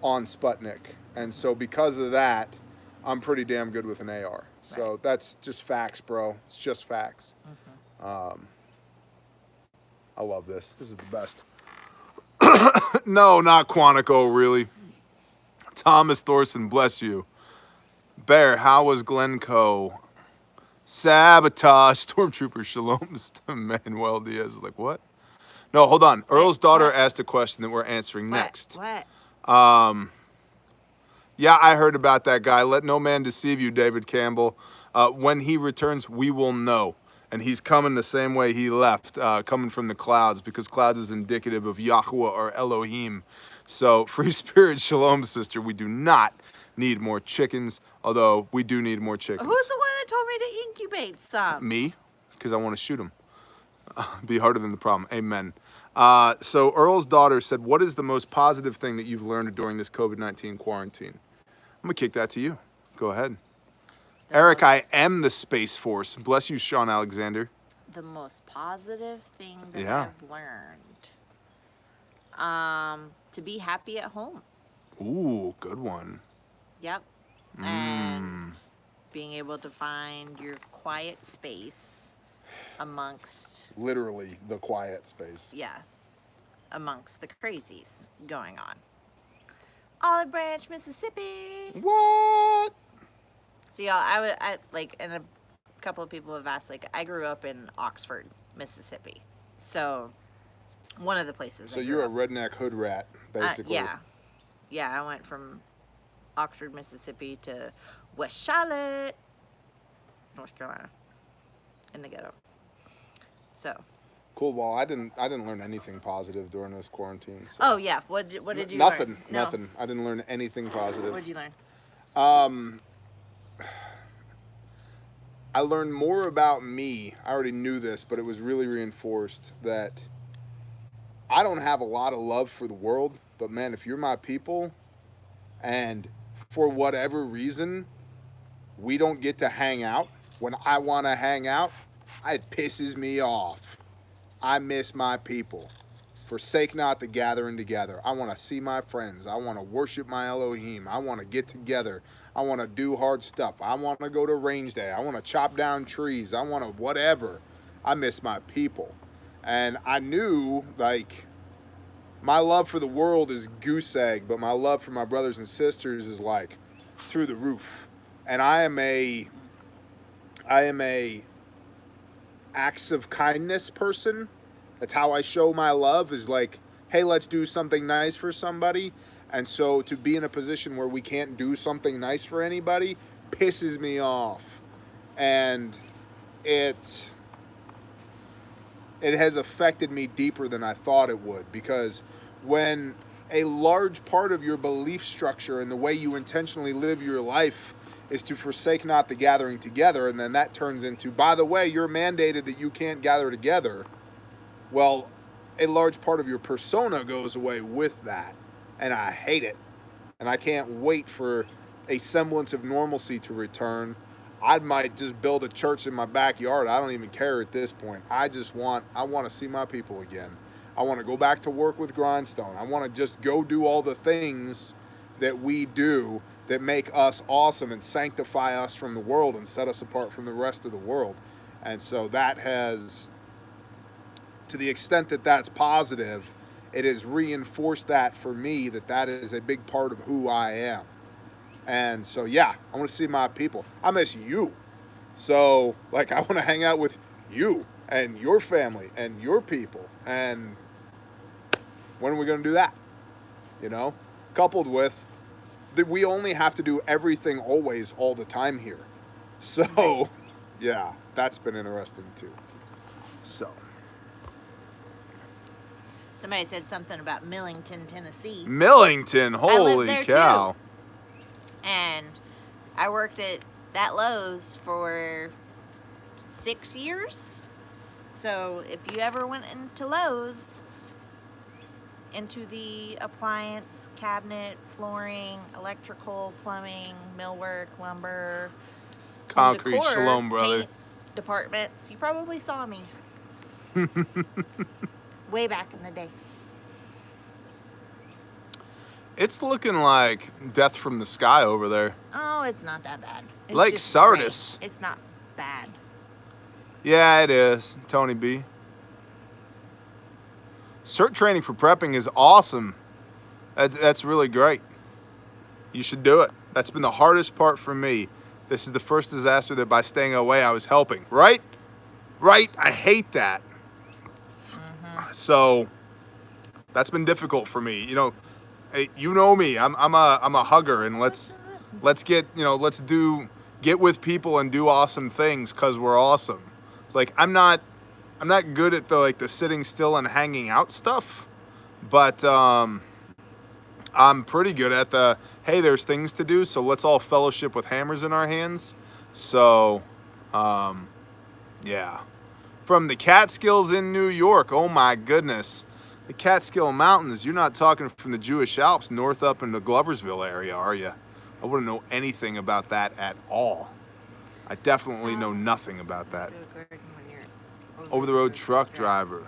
on Sputnik. And so because of that, I'm pretty damn good with an AR. So Right. that's just facts, bro. It's just facts. I love this. This is the best. No, not Quantico, really. Thomas Thorson, bless you. Bear, how was Glencoe? Sabotage. Stormtrooper Shalom to Manuel Diaz. Like, what? No, hold on. Earl's daughter what? asked a question that we're answering next. What? Yeah, I heard about that guy. Let no man deceive you, David Campbell. When he returns, we will know. And he's coming the same way he left, coming from the clouds, because clouds is indicative of Yahuwah or Elohim. So, free spirit, shalom, sister. We do not need more chickens, although we do need more chickens. Who's the one that told me to incubate some? Me, because I want to shoot them. Be harder than the problem. Amen. So Earl's daughter said, what is the most positive thing that you've learned during this COVID-19 quarantine? I'm going to kick that to you. Go ahead. Eric, I am the Space Force. Bless you, Sean Alexander. The most positive thing that Yeah. I've learned. To be happy at home. Ooh, good one. Yep. And being able to find your quiet space amongst, Literally the quiet space. yeah, amongst the crazies going on. Olive Branch, Mississippi. What? So y'all, I like, and a couple of people have asked, like, I grew up in Oxford, Mississippi. So one of the places. So I grew you're a up. redneck hood rat, basically. Yeah, I went from Oxford, Mississippi to West Charlotte, North Carolina, in the ghetto. So. Cool. Well, I didn't learn anything positive during this quarantine. So. Oh yeah, what did you Nothing. learn? No. Nothing. I didn't learn anything positive. What did you learn? I learned more about me. I already knew this, but it was really reinforced that I don't have a lot of love for the world, But man, if you're my people and for whatever reason we don't get to hang out when I want to hang out, it pisses me off. I miss my people. Forsake not the gathering together. I want to see my friends. I want to worship my Elohim. I want to get together. I want to do hard stuff. I want to go to range day. I want to chop down trees. I want to whatever. I miss my people. And I knew, like, my love for the world is goose egg, but my love for my brothers and sisters is like through the roof. And I am a acts of kindness person. That's how I show my love, is like, hey, let's do something nice for somebody. And so to be in a position where we can't do something nice for anybody pisses me off. And it has affected me deeper than I thought it would, because when a large part of your belief structure and the way you intentionally live your life is to forsake not the gathering together, and then that turns into, by the way, you're mandated that you can't gather together. Well, a large part of your persona goes away with that, and I hate it. And I can't wait for a semblance of normalcy to return. I might just build a church in my backyard. I don't even care at this point. I want to see my people again. I want to go back to work with Grindstone. I want to just go do all the things that we do that make us awesome and sanctify us from the world and set us apart from the rest of the world. And so that has, to the extent that that's positive, it has reinforced that for me, that is a big part of who I am. And so, yeah, I want to see my people. I miss you. So, like, I want to hang out with you and your family and your people. And when are we going to do that? You know, coupled with that we only have to do everything always all the time here. So, yeah, that's been interesting too. So. Somebody said something about Millington, Tennessee. Millington, holy cow. Too. And I worked at that Lowe's for 6 years. So if you ever went into Lowe's, into the appliance, cabinet, flooring, electrical, plumbing, millwork, lumber, concrete, decor, shalom, brother, paint departments, you probably saw me. Way back in the day. It's looking like death from the sky over there. Oh, it's not that bad. It's Lake just Sardis. gray. It's not bad. Yeah, it is. Tony B. CERT training for prepping is awesome. That's really great. You should do it. That's been the hardest part for me. This is the first disaster that by staying away I was helping. Right? Right? I hate that. So that's been difficult for me. You know, hey, you know me. I'm a hugger, and let's get, you know, get with people and do awesome things because we're awesome. It's like I'm not good at the sitting still and hanging out stuff, but I'm pretty good at the, hey, there's things to do, so let's all fellowship with hammers in our hands. So yeah. From the Catskills in New York. Oh my goodness. The Catskill Mountains. You're not talking from the Jewish Alps north up in the Gloversville area, are you? I wouldn't know anything about that at all. I definitely know nothing about that. Over-the-road truck driver.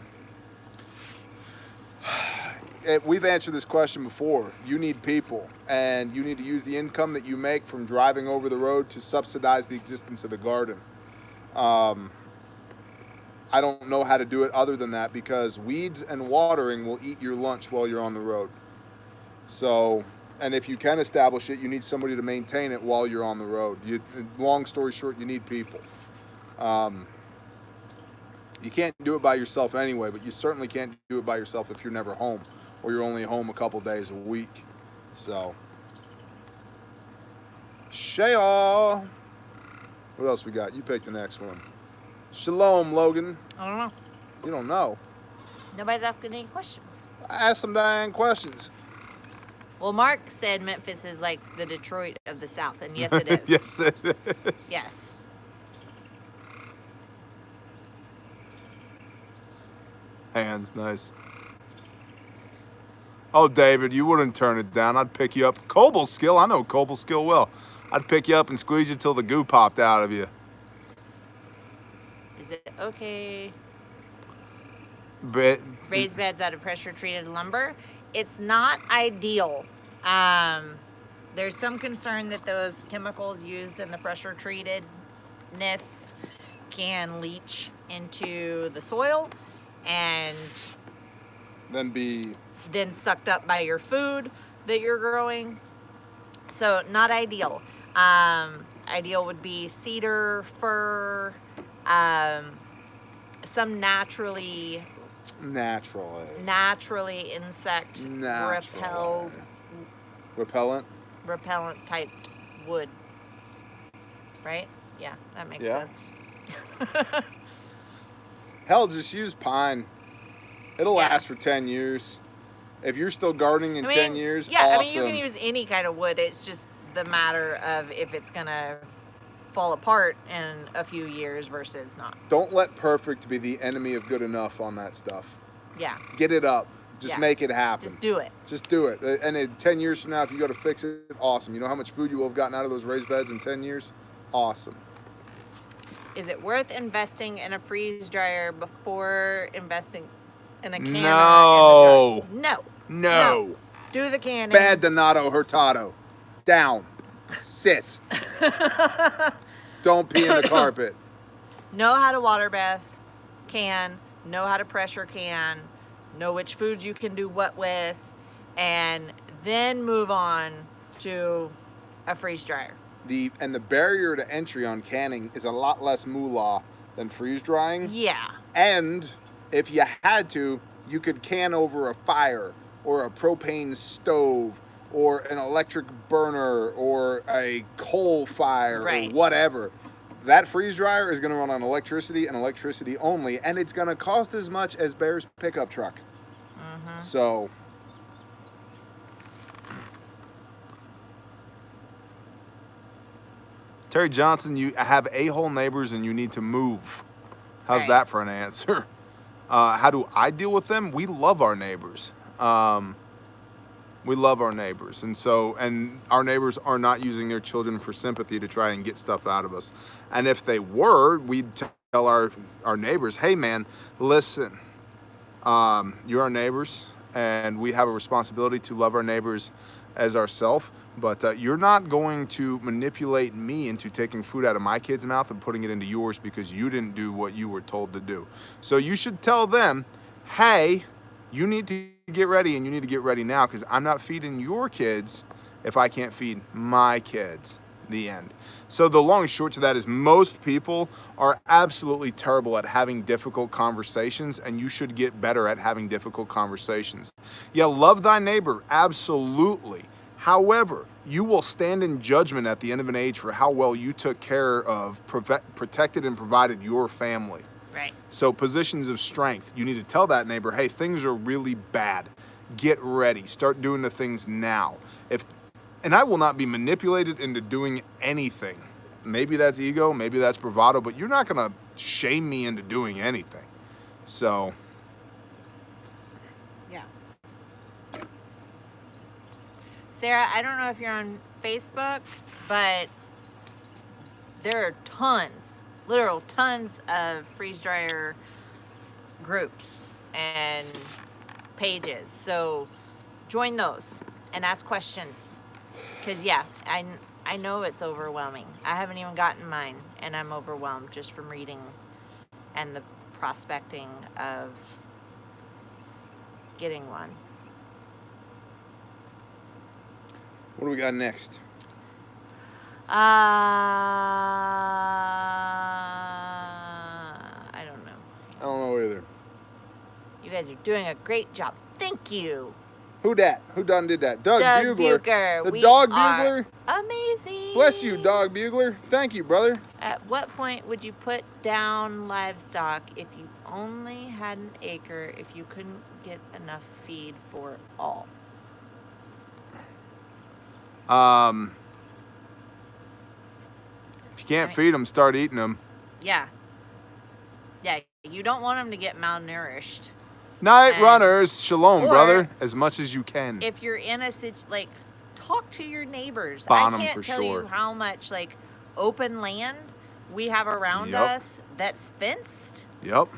We've answered this question before. You need people, and you need to use the income that you make from driving over the road to subsidize the existence of the garden. I don't know how to do it other than that, because weeds and watering will eat your lunch while you're on the road. So, and if you can establish it, you need somebody to maintain it while you're on the road. Long story short, you need people. You can't do it by yourself anyway, but you certainly can't do it by yourself if you're never home, or you're only home a couple days a week. So, Shayal. What else we got? You pick the next one. Shalom, Logan. I don't know. You don't know. Nobody's asking any questions. I asked some Diane questions. Well, Mark said Memphis is like the Detroit of the South, and yes, it is. Yes, it is. Yes. Hands, nice. Oh, David, you wouldn't turn it down. I'd pick you up. Cobble-skill, I know Cobble-skill well. I'd pick you up and squeeze you till the goo popped out of you. Is it okay? Raised beds out of pressure-treated lumber. It's not ideal. There's some concern that those chemicals used in the pressure-treatedness can leach into the soil and then sucked up by your food that you're growing. So not ideal. Ideal would be cedar, fir, some naturally insect repellent typed wood. Right? Yeah, that makes sense. Hell, just use pine. It'll last for 10 years. If you're still gardening in 10 years, awesome. I mean, you can use any kind of wood. It's just the matter of if it's going to fall apart in a few years versus not. Don't let perfect be the enemy of good enough on that stuff. Yeah. Get it up. Just make it happen. Just do it. Just do it. And in 10 years from now, if you go to fix it, awesome. You know how much food you will have gotten out of those raised beds in 10 years? Awesome. Is it worth investing in a freeze dryer before investing in a canner? No. No. Do the canning. Bad Donato Hurtado. Down. Sit. Don't pee in the carpet. Know how to water bath can. Know how to pressure can. Know which foods you can do what with. And then move on to a freeze dryer. The barrier to entry on canning is a lot less moolah than freeze drying. Yeah. And if you had to, you could can over a fire or a propane stove or an electric burner or a coal fire or whatever. That freeze dryer is going to run on electricity and electricity only, and it's going to cost as much as Bear's pickup truck. Mm-hmm. So Terry Johnson, you have a-hole neighbors and you need to move. How's that for an answer? How do I deal with them? We love our neighbors. We love our neighbors. And our neighbors are not using their children for sympathy to try and get stuff out of us. And if they were, we'd tell our neighbors, hey man, listen, you're our neighbors and we have a responsibility to love our neighbors as ourselves. But you're not going to manipulate me into taking food out of my kid's mouth and putting it into yours because you didn't do what you were told to do. So you should tell them, hey, you need to get ready and you need to get ready now because I'm not feeding your kids if I can't feed my kids. The end. So the long and short to that is most people are absolutely terrible at having difficult conversations, and you should get better at having difficult conversations. Yeah, love thy neighbor, absolutely. However, you will stand in judgment at the end of an age for how well you took care of, protected, and provided your family. Right. So positions of strength, you need to tell that neighbor, hey, things are really bad. Get ready. Start doing the things now. And I will not be manipulated into doing anything. Maybe that's ego, maybe that's bravado, but you're not going to shame me into doing anything. So. Yeah. Sarah, I don't know if you're on Facebook, but there are tons, literal tons of freeze dryer groups and pages. So join those and ask questions. Because, yeah, I know it's overwhelming. I haven't even gotten mine, and I'm overwhelmed just from reading and the prospecting of getting one. What do we got next? I don't know. I don't know either. You guys are doing a great job. Thank you. Who dat? Who done did that? Doug Bugler. The we dog bugler? Amazing. Bless you, dog bugler. Thank you, brother. At what point would you put down livestock if you only had an acre, if you couldn't get enough feed for all? If you can't feed them, start eating them. Yeah. Yeah, you don't want them to get malnourished. Night And- runners, shalom, or brother, as much as you can. If you're in a like, talk to your neighbors. Bonham I can't for tell sure. you how much like open land we have around Yep. us that's fenced. Yep.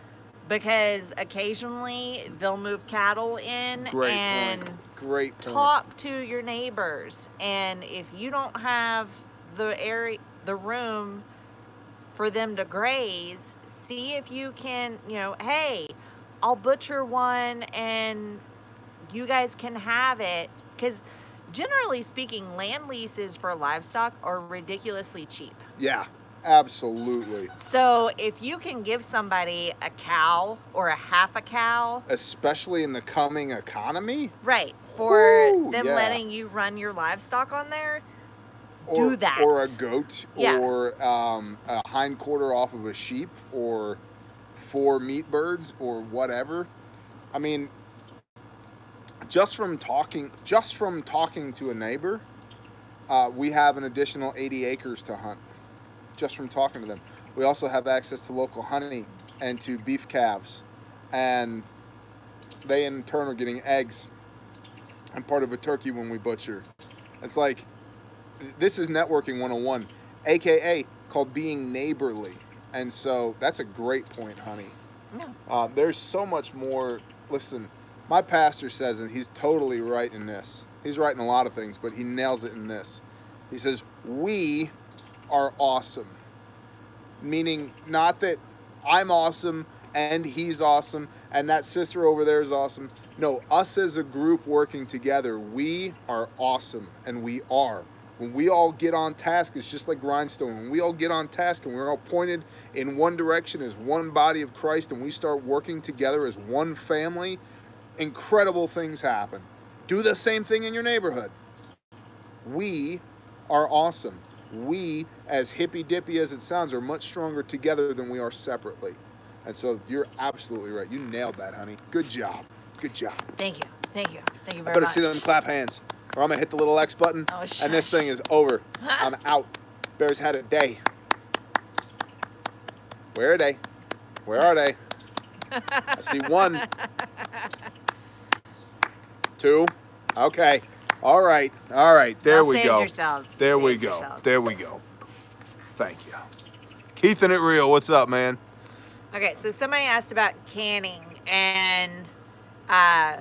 Because occasionally they'll move cattle in Great and point. Great point. talk to your neighbors. And if you don't have the room for them to graze, see if you can, hey, I'll butcher one and you guys can have it. Because generally speaking, land leases for livestock are ridiculously cheap. Yeah, absolutely. So if you can give somebody a cow or a half a cow, Especially in the coming economy. right, for Woo, them yeah. letting you run your livestock on there, do that. Or a goat, Yeah. or a hind quarter off of a sheep, or 4 meat birds, or whatever. I mean, just from talking to a neighbor, we have an additional 80 acres to hunt. Just from talking to them. We also have access to local honey and to beef calves, and they in turn are getting eggs and part of a turkey when we butcher. It's like, this is networking 101, aka called being neighborly. And so that's a great point, honey. No. There's so much more. Listen, my pastor says, and he's totally right in this. He's right in a lot of things, but he nails it in this. He says, we are awesome. Meaning not that I'm awesome and he's awesome and that sister over there is awesome. No, us as a group working together, we are awesome, and we are. When we all get on task, it's just like grindstone. When we all get on task and we're all pointed in one direction as one body of Christ, and we start working together as one family, incredible things happen. Do the same thing in your neighborhood. We are awesome. We, as hippy-dippy as it sounds, are much stronger together than we are separately. And so you're absolutely right. You nailed that, honey. Good job. Good job. Thank you. Thank you. Thank you I very better much. see them clap hands, or I'm going to hit the little X button, Oh, and this shush. thing is over. I'm out. Bears had a day. Where are they? Where are they? I see 1. 2. Okay. All right. All right. There Y'all we saved go. yourselves. There we Saved go. yourselves. There we go. Thank you. Keith and It Real, what's up, man? Okay, so somebody asked about canning, and I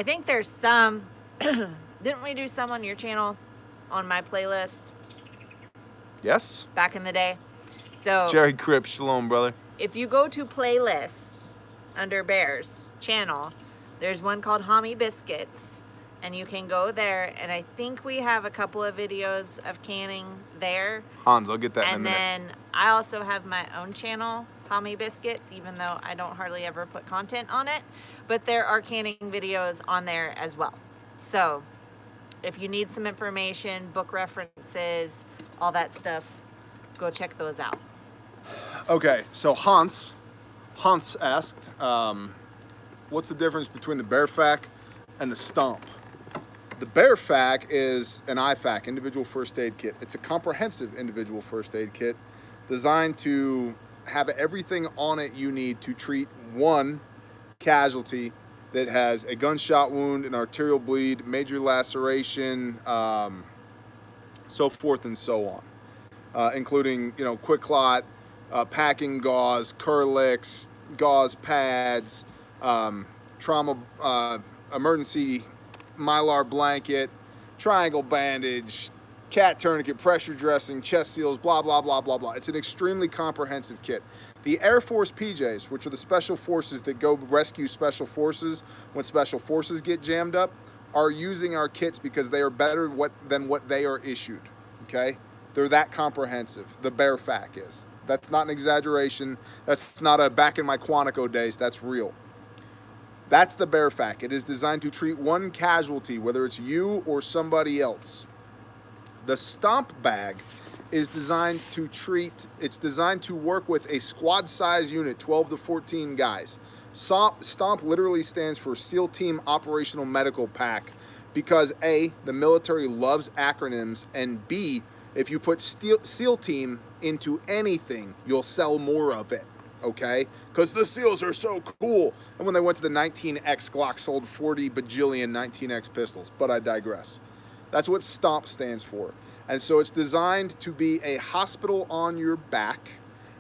think there's some. Didn't we do some on your channel, on my playlist Yes? back in the day? So Jerry Cripps, shalom, brother. if you go to playlists under Bear's channel, there's one called Hommy Biscuits, and you can go there, and I think we have a couple of videos of canning there. Hans, I'll get that in a And minute. then I also have my own channel, Hommy Biscuits, even though I don't hardly ever put content on it. But there are canning videos on there as well. So if you need some information, book references, all that stuff, go check those out. Okay, so Hans asked, what's the difference between the Bearfac and the Stomp? The Bearfac is an IFAC, individual first aid kit. It's a comprehensive individual first aid kit designed to have everything on it you need to treat one casualty that has a gunshot wound, an arterial bleed, major laceration, so forth and so on, including quick clot, packing gauze, Kerlix, gauze pads, trauma, emergency Mylar blanket, triangle bandage, cat tourniquet, pressure dressing, chest seals, blah, blah, blah, blah, blah. It's an extremely comprehensive kit. The Air Force PJs, which are the special forces that go rescue special forces when special forces get jammed up, are using our kits because they are better than what they are issued, okay? They're that comprehensive. The Bearfac is. That's not an exaggeration. That's not a back in my Quantico days. That's real. That's the Bearfac. It is designed to treat one casualty, whether it's you or somebody else. The Stomp bag is designed to it's designed to work with a squad size unit, 12 to 14 guys. Stomp literally stands for SEAL Team Operational Medical Pack because A, the military loves acronyms, and B, if you put SEAL Team into anything, you'll sell more of it, okay? because the seals are so cool. And when they went to the 19X, Glock sold 40 bajillion 19X pistols, but I digress. That's what STOMP stands for. And so it's designed to be a hospital on your back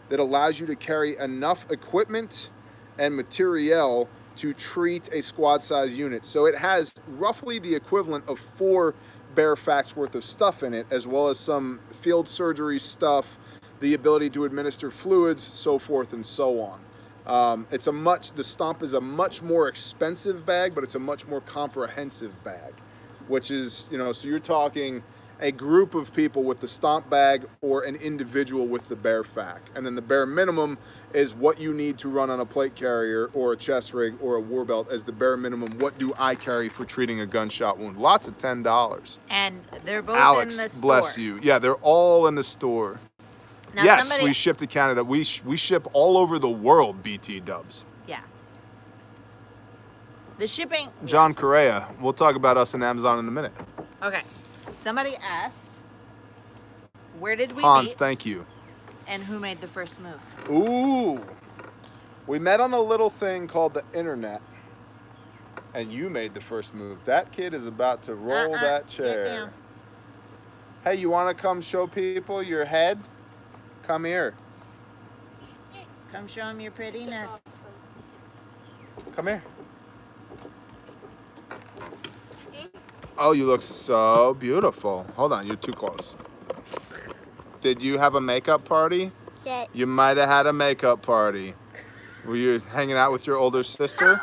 that allows you to carry enough equipment and materiel to treat a squad size unit. So it has roughly the equivalent of 4 bare facts worth of stuff in it, as well as some field surgery stuff, the ability to administer fluids, so forth and so on. The STOMP is a much more expensive bag, but it's a much more comprehensive bag, which is, so you're talking a group of people with the STOMP bag or an individual with the bare fac. And then the bare minimum is what you need to run on a plate carrier or a chest rig or a war belt as the bare minimum. What do I carry for treating a gunshot wound? Lots of $10. And they're both Alex, in the store. bless you. Yeah, they're all in the store. Now Yes, we ship to Canada. We ship all over the world, BT dubs. Yeah. The shipping. John Correa. We'll talk about us and Amazon in a minute. Okay. Somebody asked, where did we Hans, meet? thank you. And who made the first move? Ooh. We met on a little thing called the internet. And you made the first move. That kid is about to roll that chair. Get down. Hey, you want to come show people your head? Come here. Come show them your prettiness. Come here. Oh, you look so beautiful. Hold on, you're too close. Did you have a makeup party? Yeah. You might have had a makeup party. Were you hanging out with your older sister?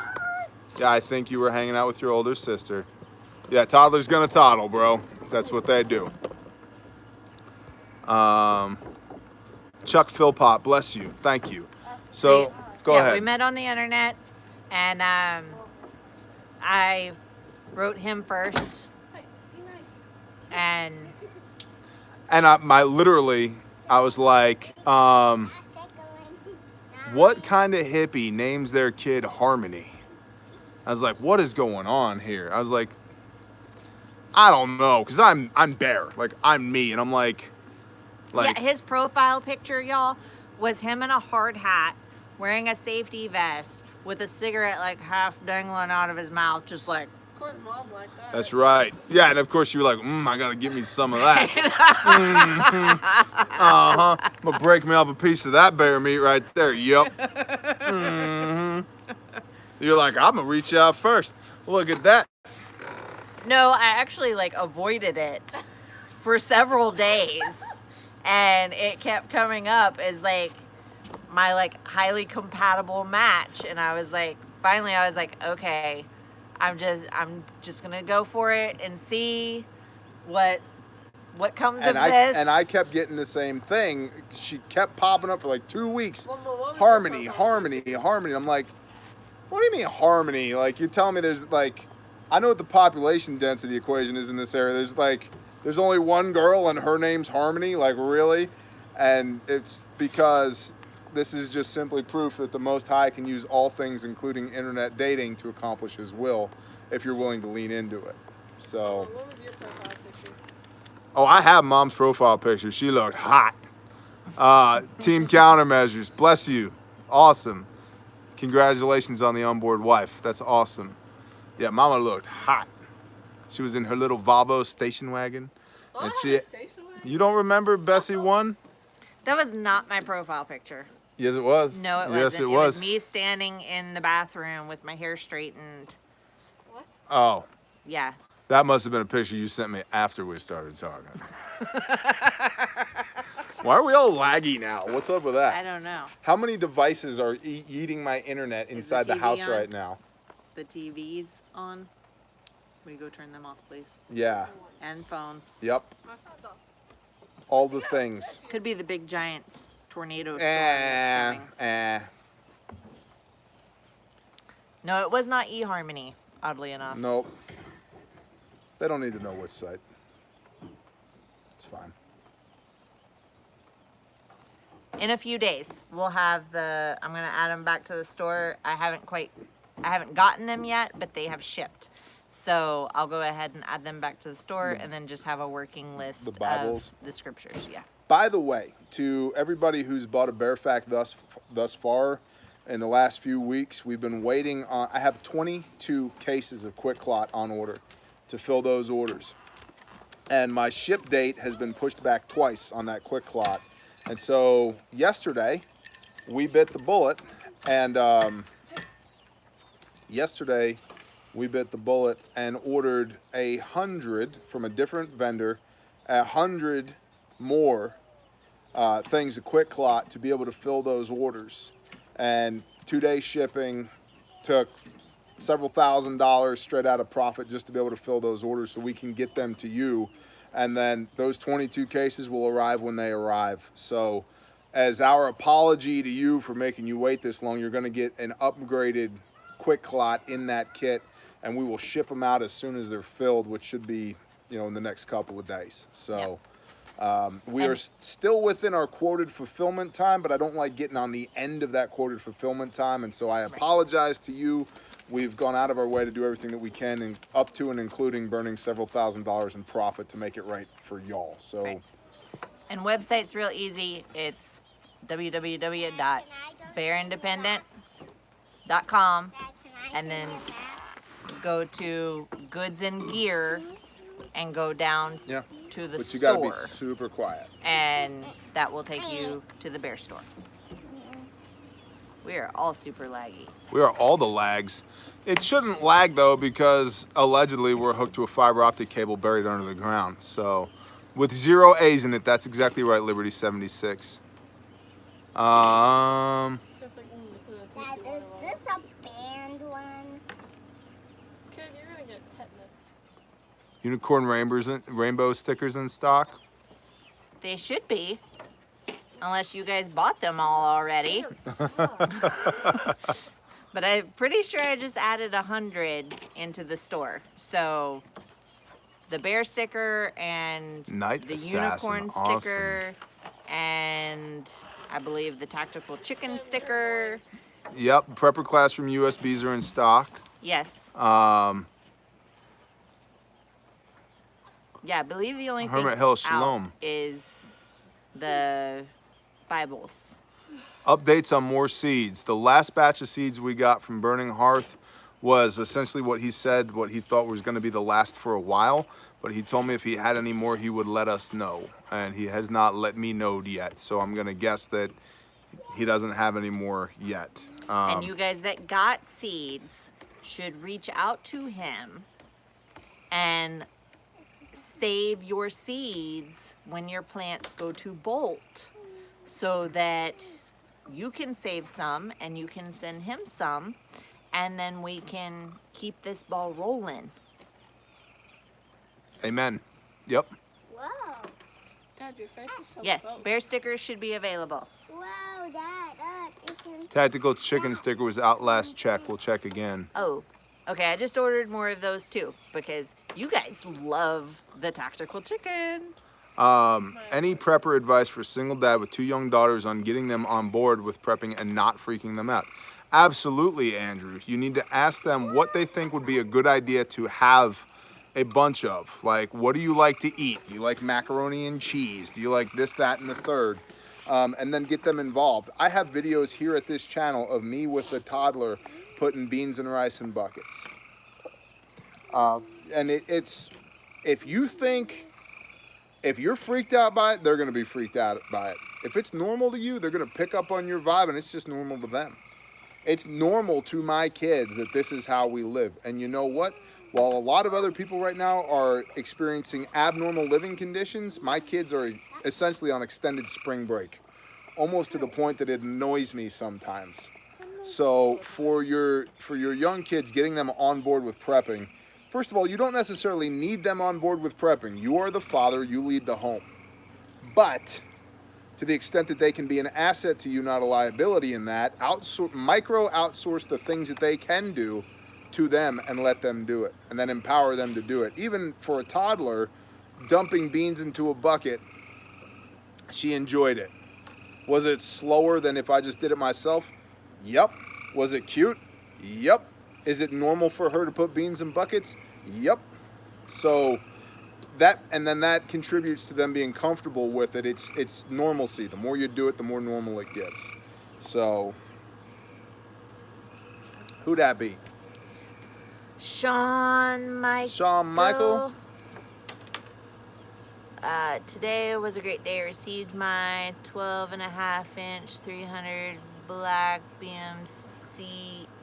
Yeah, I think you were hanging out with your older sister. Yeah, toddler's gonna toddle, bro. That's what they do. Chuck Philpott, bless you. Thank you. So, go ahead. We met on the internet, and I wrote him first. And I was like, what kind of hippie names their kid Harmony? I was like, what is going on here? I was like, I don't know, because I'm Bear, like I'm me, and I'm like yeah, his profile picture, y'all, was him in a hard hat, wearing a safety vest, with a cigarette like half dangling out of his mouth, just like. Of course, mom likes that. That's right. Yeah, and of course you were like, I gotta give me some of that. I'm gonna break me off a piece of that bear meat right there. Yep. You're like, I'm gonna reach out first. Look at that. No, I actually avoided it for several days, and it kept coming up as my highly compatible match, and I was like, finally I was like, okay, I'm just gonna go for it and see what comes of this. And I kept getting the same thing. She kept popping up for like 2 weeks. Harmony. I'm like, what do you mean Harmony? Like, you're telling me there's I know what the population density equation is in this area. There's only one girl and her name's Harmony. Like, really? And it's because this is just simply proof that the Most High can use all things, including internet dating, to accomplish His will, if you're willing to lean into it. So. What was your profile picture? Oh, I have Mom's profile picture. She looked hot. Team Countermeasures, bless you. Awesome. Congratulations on the onboard wife. That's awesome. Yeah, Mama looked hot. She was in her little Volvo station wagon. Oh, And station wagon? You don't remember Bessie 1? That was not my profile picture. Yes, it was. No, it wasn't. Yes, it It was. was me standing in the bathroom with my hair straightened. What? Oh, Yeah. that must have been a picture you sent me after we started talking. Why are we all laggy now? What's up with that? I don't know. How many devices are eating my internet Is inside the the TV house on? right now? The TV's on. Will you go turn them off, please? Yeah. And phones. Yep. My phone's off. All the things. Could be the big giant tornado storm that's coming. No, it was not eHarmony, oddly enough. Nope. They don't need to know which site. It's fine. In a few days, we'll have I'm going to add them back to the store. I haven't gotten them yet, but they have shipped. So I'll go ahead and add them back to the store and then just have a working list The Bibles? of the scriptures. Yeah. By the way, to everybody who's bought a Bear Fact thus far, in the last few weeks. We've been waiting on, I have 22 cases of Quick Clot on order to fill those orders. And my ship date has been pushed back twice on that Quick Clot. And so yesterday we bit the bullet, and ordered 100 from a different vendor, 100 more things of Quick Clot to be able to fill those orders. And 2-day shipping, took several $1,000s straight out of profit just to be able to fill those orders so we can get them to you. And then those 22 cases will arrive when they arrive. So as our apology to you for making you wait this long, you're going to get an upgraded Quick Clot in that kit, and we will ship them out as soon as they're filled, which should be, in the next couple of days. So we are still within our quoted fulfillment time, but I don't like getting on the end of that quoted fulfillment time, and so I apologize to you. We've gone out of our way to do everything that we can, and up to and including burning several $1,000s in profit to make it right for y'all. So, And website's real easy. It's www.bearindependent.com, and then go to goods and gear and go down to the but you store. gotta be super quiet. And that will take you to the bear store. We are all super laggy. We are all the lags. It shouldn't lag though, because allegedly we're hooked to a fiber optic cable buried under the ground. So with 0 A's in it, that's exactly right, Liberty 76. Sounds like Dad, is this a band one? Kid, you're gonna get tetanus. Unicorn rainbow stickers in stock. They should be, unless you guys bought them all already. But I'm pretty sure I just added 100 into the store. So the bear sticker and Night the Assassin, unicorn awesome. sticker, and I believe the tactical chicken sticker. Yep, Prepper Classroom USBs are in stock. Yes. Yeah, I believe the only Hermit thing Hill out Shalom. is the Bibles. Updates on more seeds. The last batch of seeds we got from Burning Hearth was essentially what he said, what he thought was going to be the last for a while. But he told me if he had any more, he would let us know. And he has not let me know yet. So I'm going to guess that he doesn't have any more yet. And you guys that got seeds should reach out to him and save your seeds when your plants go to bolt, so that you can save some and you can send him some, and then we can keep this ball rolling. Amen. Yep. Whoa. Dad, your face is so Yes, close. bear stickers should be available. Whoa, Dad, you can... Tactical chicken sticker was out last check. We'll check again. Oh, okay, I just ordered more of those too, because you guys love the tactical chicken. Any prepper advice for single dad with 2 young daughters on getting them on board with prepping and not freaking them out? Absolutely, Andrew. You need to ask them what they think would be a good idea to have a bunch of. Like, what do you like to eat? Do you like macaroni and cheese? Do you like this, that, and the third? And then get them involved. I have videos here at this channel of me with a toddler putting beans and rice in buckets. And it's, if you're freaked out by it, they're going to be freaked out by it. If it's normal to you, they're going to pick up on your vibe, and it's just normal to them. It's normal to my kids that this is how we live. And you know what? While a lot of other people right now are experiencing abnormal living conditions, my kids are essentially on extended spring break, almost to the point that it annoys me sometimes. So for your young kids, getting them on board with prepping, first of all, you don't necessarily need them on board with prepping. You are the father, you lead the home. But to the extent that they can be an asset to you, not a liability in that, micro outsource the things that they can do to them and let them do it, and then empower them to do it. Even for a toddler, dumping beans into a bucket, she enjoyed it. Was it slower than if I just did it myself? Yep. Was it cute? Yep. Is it normal for her to put beans in buckets? Yep. So that, and then that contributes to them being comfortable with it. It's normalcy. The more you do it, the more normal it gets. So Who that be? Shawn Michael. Shawn Michael? Today was a great day. I received my 12.5-inch 300 black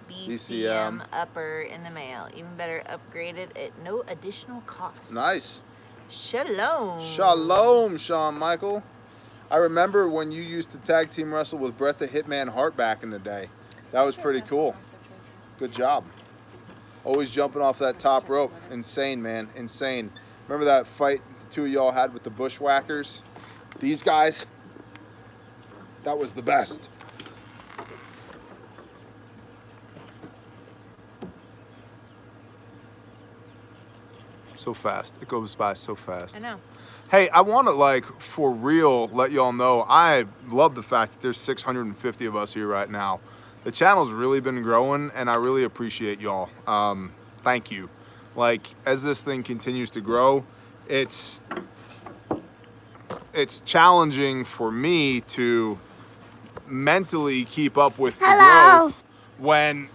BCM upper in the mail. Even better, upgraded at no additional cost. Nice. Shalom. Shalom, Shawn Michael. I remember when you used to tag team wrestle with Brett the Hitman Hart back in the day. That was pretty cool. Good job. Always jumping off that top rope. Insane, man. Insane. Remember that fight the two of y'all had with the bushwhackers? These guys, that was the best. So fast. It goes by so fast. I know. Hey, I want to, like, for real, let y'all know, I love the fact that there's 650 of us here right now. The channel's really been growing, and I really appreciate y'all. Thank you. Like, as this thing continues to grow, it's challenging for me to mentally keep up with the growth when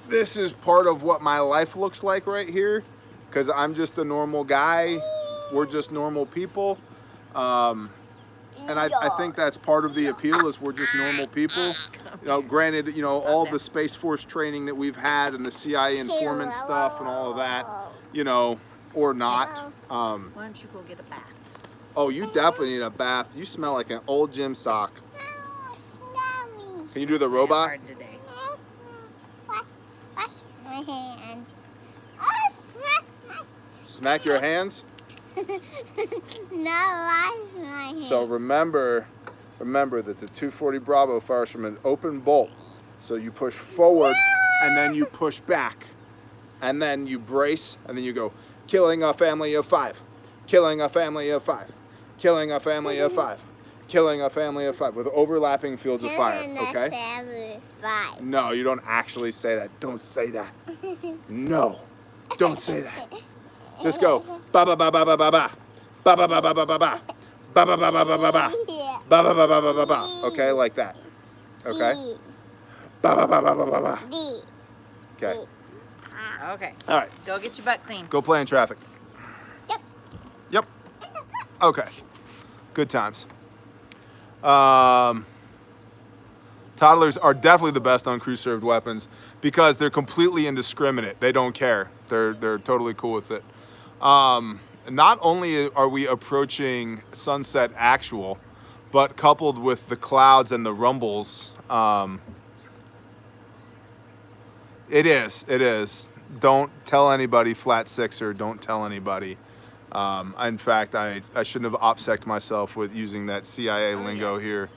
this is part of what my life looks like right here, because I'm just a normal guy. We're just normal people. And I think that's part of the appeal, is we're just normal people. You know, granted, you know, all the Space Force training that we've had and the CIA informant stuff and all of that, you know, or not. Why don't you go get a bath? Oh, you definitely need a bath. You smell like an old gym sock. Can you do the robot? Hard today. Wash my hand. Smack your hands? No, wash my hand. So remember that the 240 Bravo fires from an open bolt. So you push forward and then you push back. And then you brace and then you go, killing a family of 5. Killing a family of 5. Killing a family of 5. Killing a family of 5 with overlapping fields of fire, okay? Family 5. No, you don't actually say that. Don't say that. No, don't say that. Just go, ba ba ba ba ba ba ba, ba ba ba ba ba ba ba, ba ba ba ba ba ba ba, ba ba ba ba ba ba ba. Okay, like that. Okay. Ba ba ba ba ba ba ba. Okay. Okay. All right. Go get your butt clean. Go play in traffic. Yep. Yep. Okay. Good times. Toddlers are definitely the best on crew-served weapons because they're completely indiscriminate. They don't care. They're totally cool with it. Not only are we approaching sunset actual, but coupled with the clouds and the rumbles, it is. Don't tell anybody, Flat Sixer. Don't tell anybody. In fact, I shouldn't have OPSEC'd myself with using that CIA lingo here.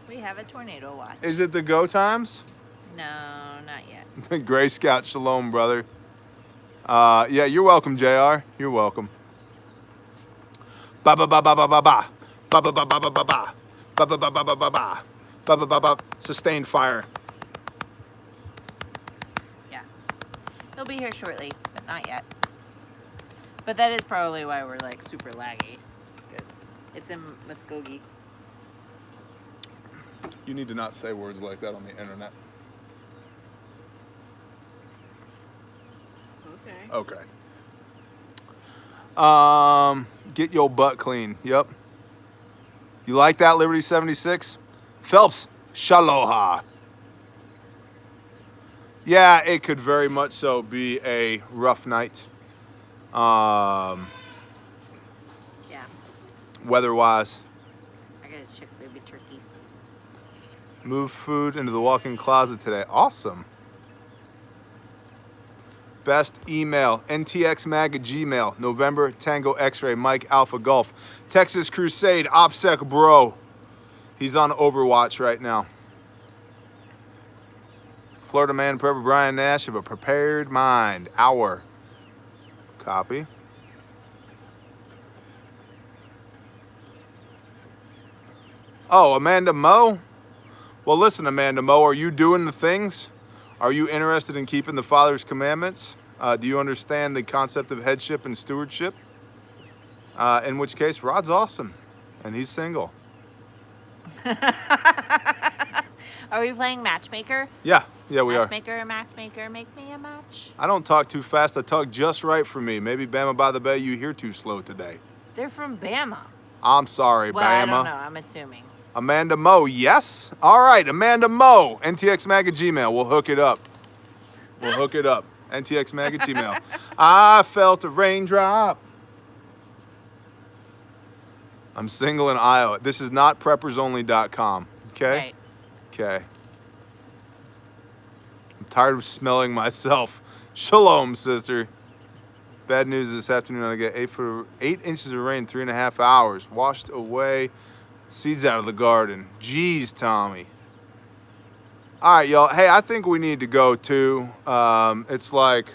We have a tornado watch. Is it the go times? No, not yet. Gray Scout, shalom, brother. Yeah, you're welcome, JR. You're welcome. Ba ba ba ba ba ba ba. Ba ba ba ba ba ba ba. Ba ba ba ba ba ba ba. Ba ba ba ba. Sustained fire. Yeah. He'll be here shortly, but not yet. But that is probably why we're like super laggy. Because it's in Muskogee. You need to not say words like that on the internet. Okay. Okay. Get your butt clean. Yep. You like that, Liberty 76? Phelps, shaloha. Yeah, it could very much so be a rough night. Yeah. Weather-wise. I gotta check baby turkeys. Move food into the walk-in closet today. Awesome. Best email, ntxmag@gmail, November Tango X-Ray, Mike Alpha Golf, Texas Crusade, OPSEC Bro. He's on Overwatch right now. Florida Man, Prepper Brian Nash of a Prepared Mind. Hour. Copy. Oh, Amanda Moe? Well, listen, Amanda Moe, are you doing the things? Are you interested in keeping the Father's commandments? Do you understand the concept of headship and stewardship? In which case, Rod's awesome, and he's single. Are we playing matchmaker? Yeah, we are. Matchmaker, matchmaker, make me a match. I don't talk too fast. I talk just right for me. Maybe Bama by the Bay, you hear too slow today. They're from Bama. I'm sorry, Well, Bama. I don't know. I'm assuming. Amanda Mo, yes? All right, Amanda Mo, NTX Mag at Gmail. We'll hook it up. NTX Mag at Gmail. I felt a raindrop. I'm single in Iowa. This is not preppersonly.com. Okay? Right. Okay. I'm tired of smelling myself. Shalom, sister. Bad news this afternoon. I get 8 inches of rain, 3.5 hours. Washed away seeds out of the garden. Jeez, Tommy. All right, y'all. Hey, I think we need to go too. It's like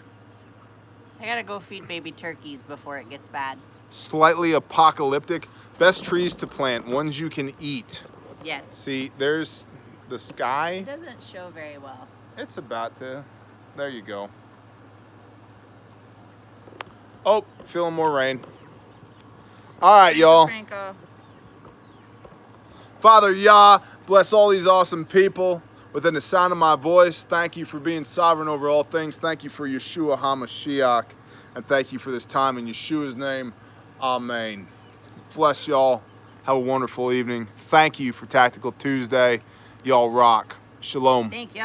I gotta go feed baby turkeys before it gets bad. slightly apocalyptic. Best trees to plant, ones you can eat. Yes. See, there's the sky. It doesn't show very well. It's about to. There you go. Oh, feeling more rain. All right, y'all. Franco. Father Yah, bless all these awesome people within the sound of my voice. Thank you for being sovereign over all things. Thank you for Yeshua HaMashiach. And thank you for this time in Yeshua's name. Amen. Bless y'all. Have a wonderful evening. Thank you for Tactical Tuesday. Y'all rock. Shalom. Thank you.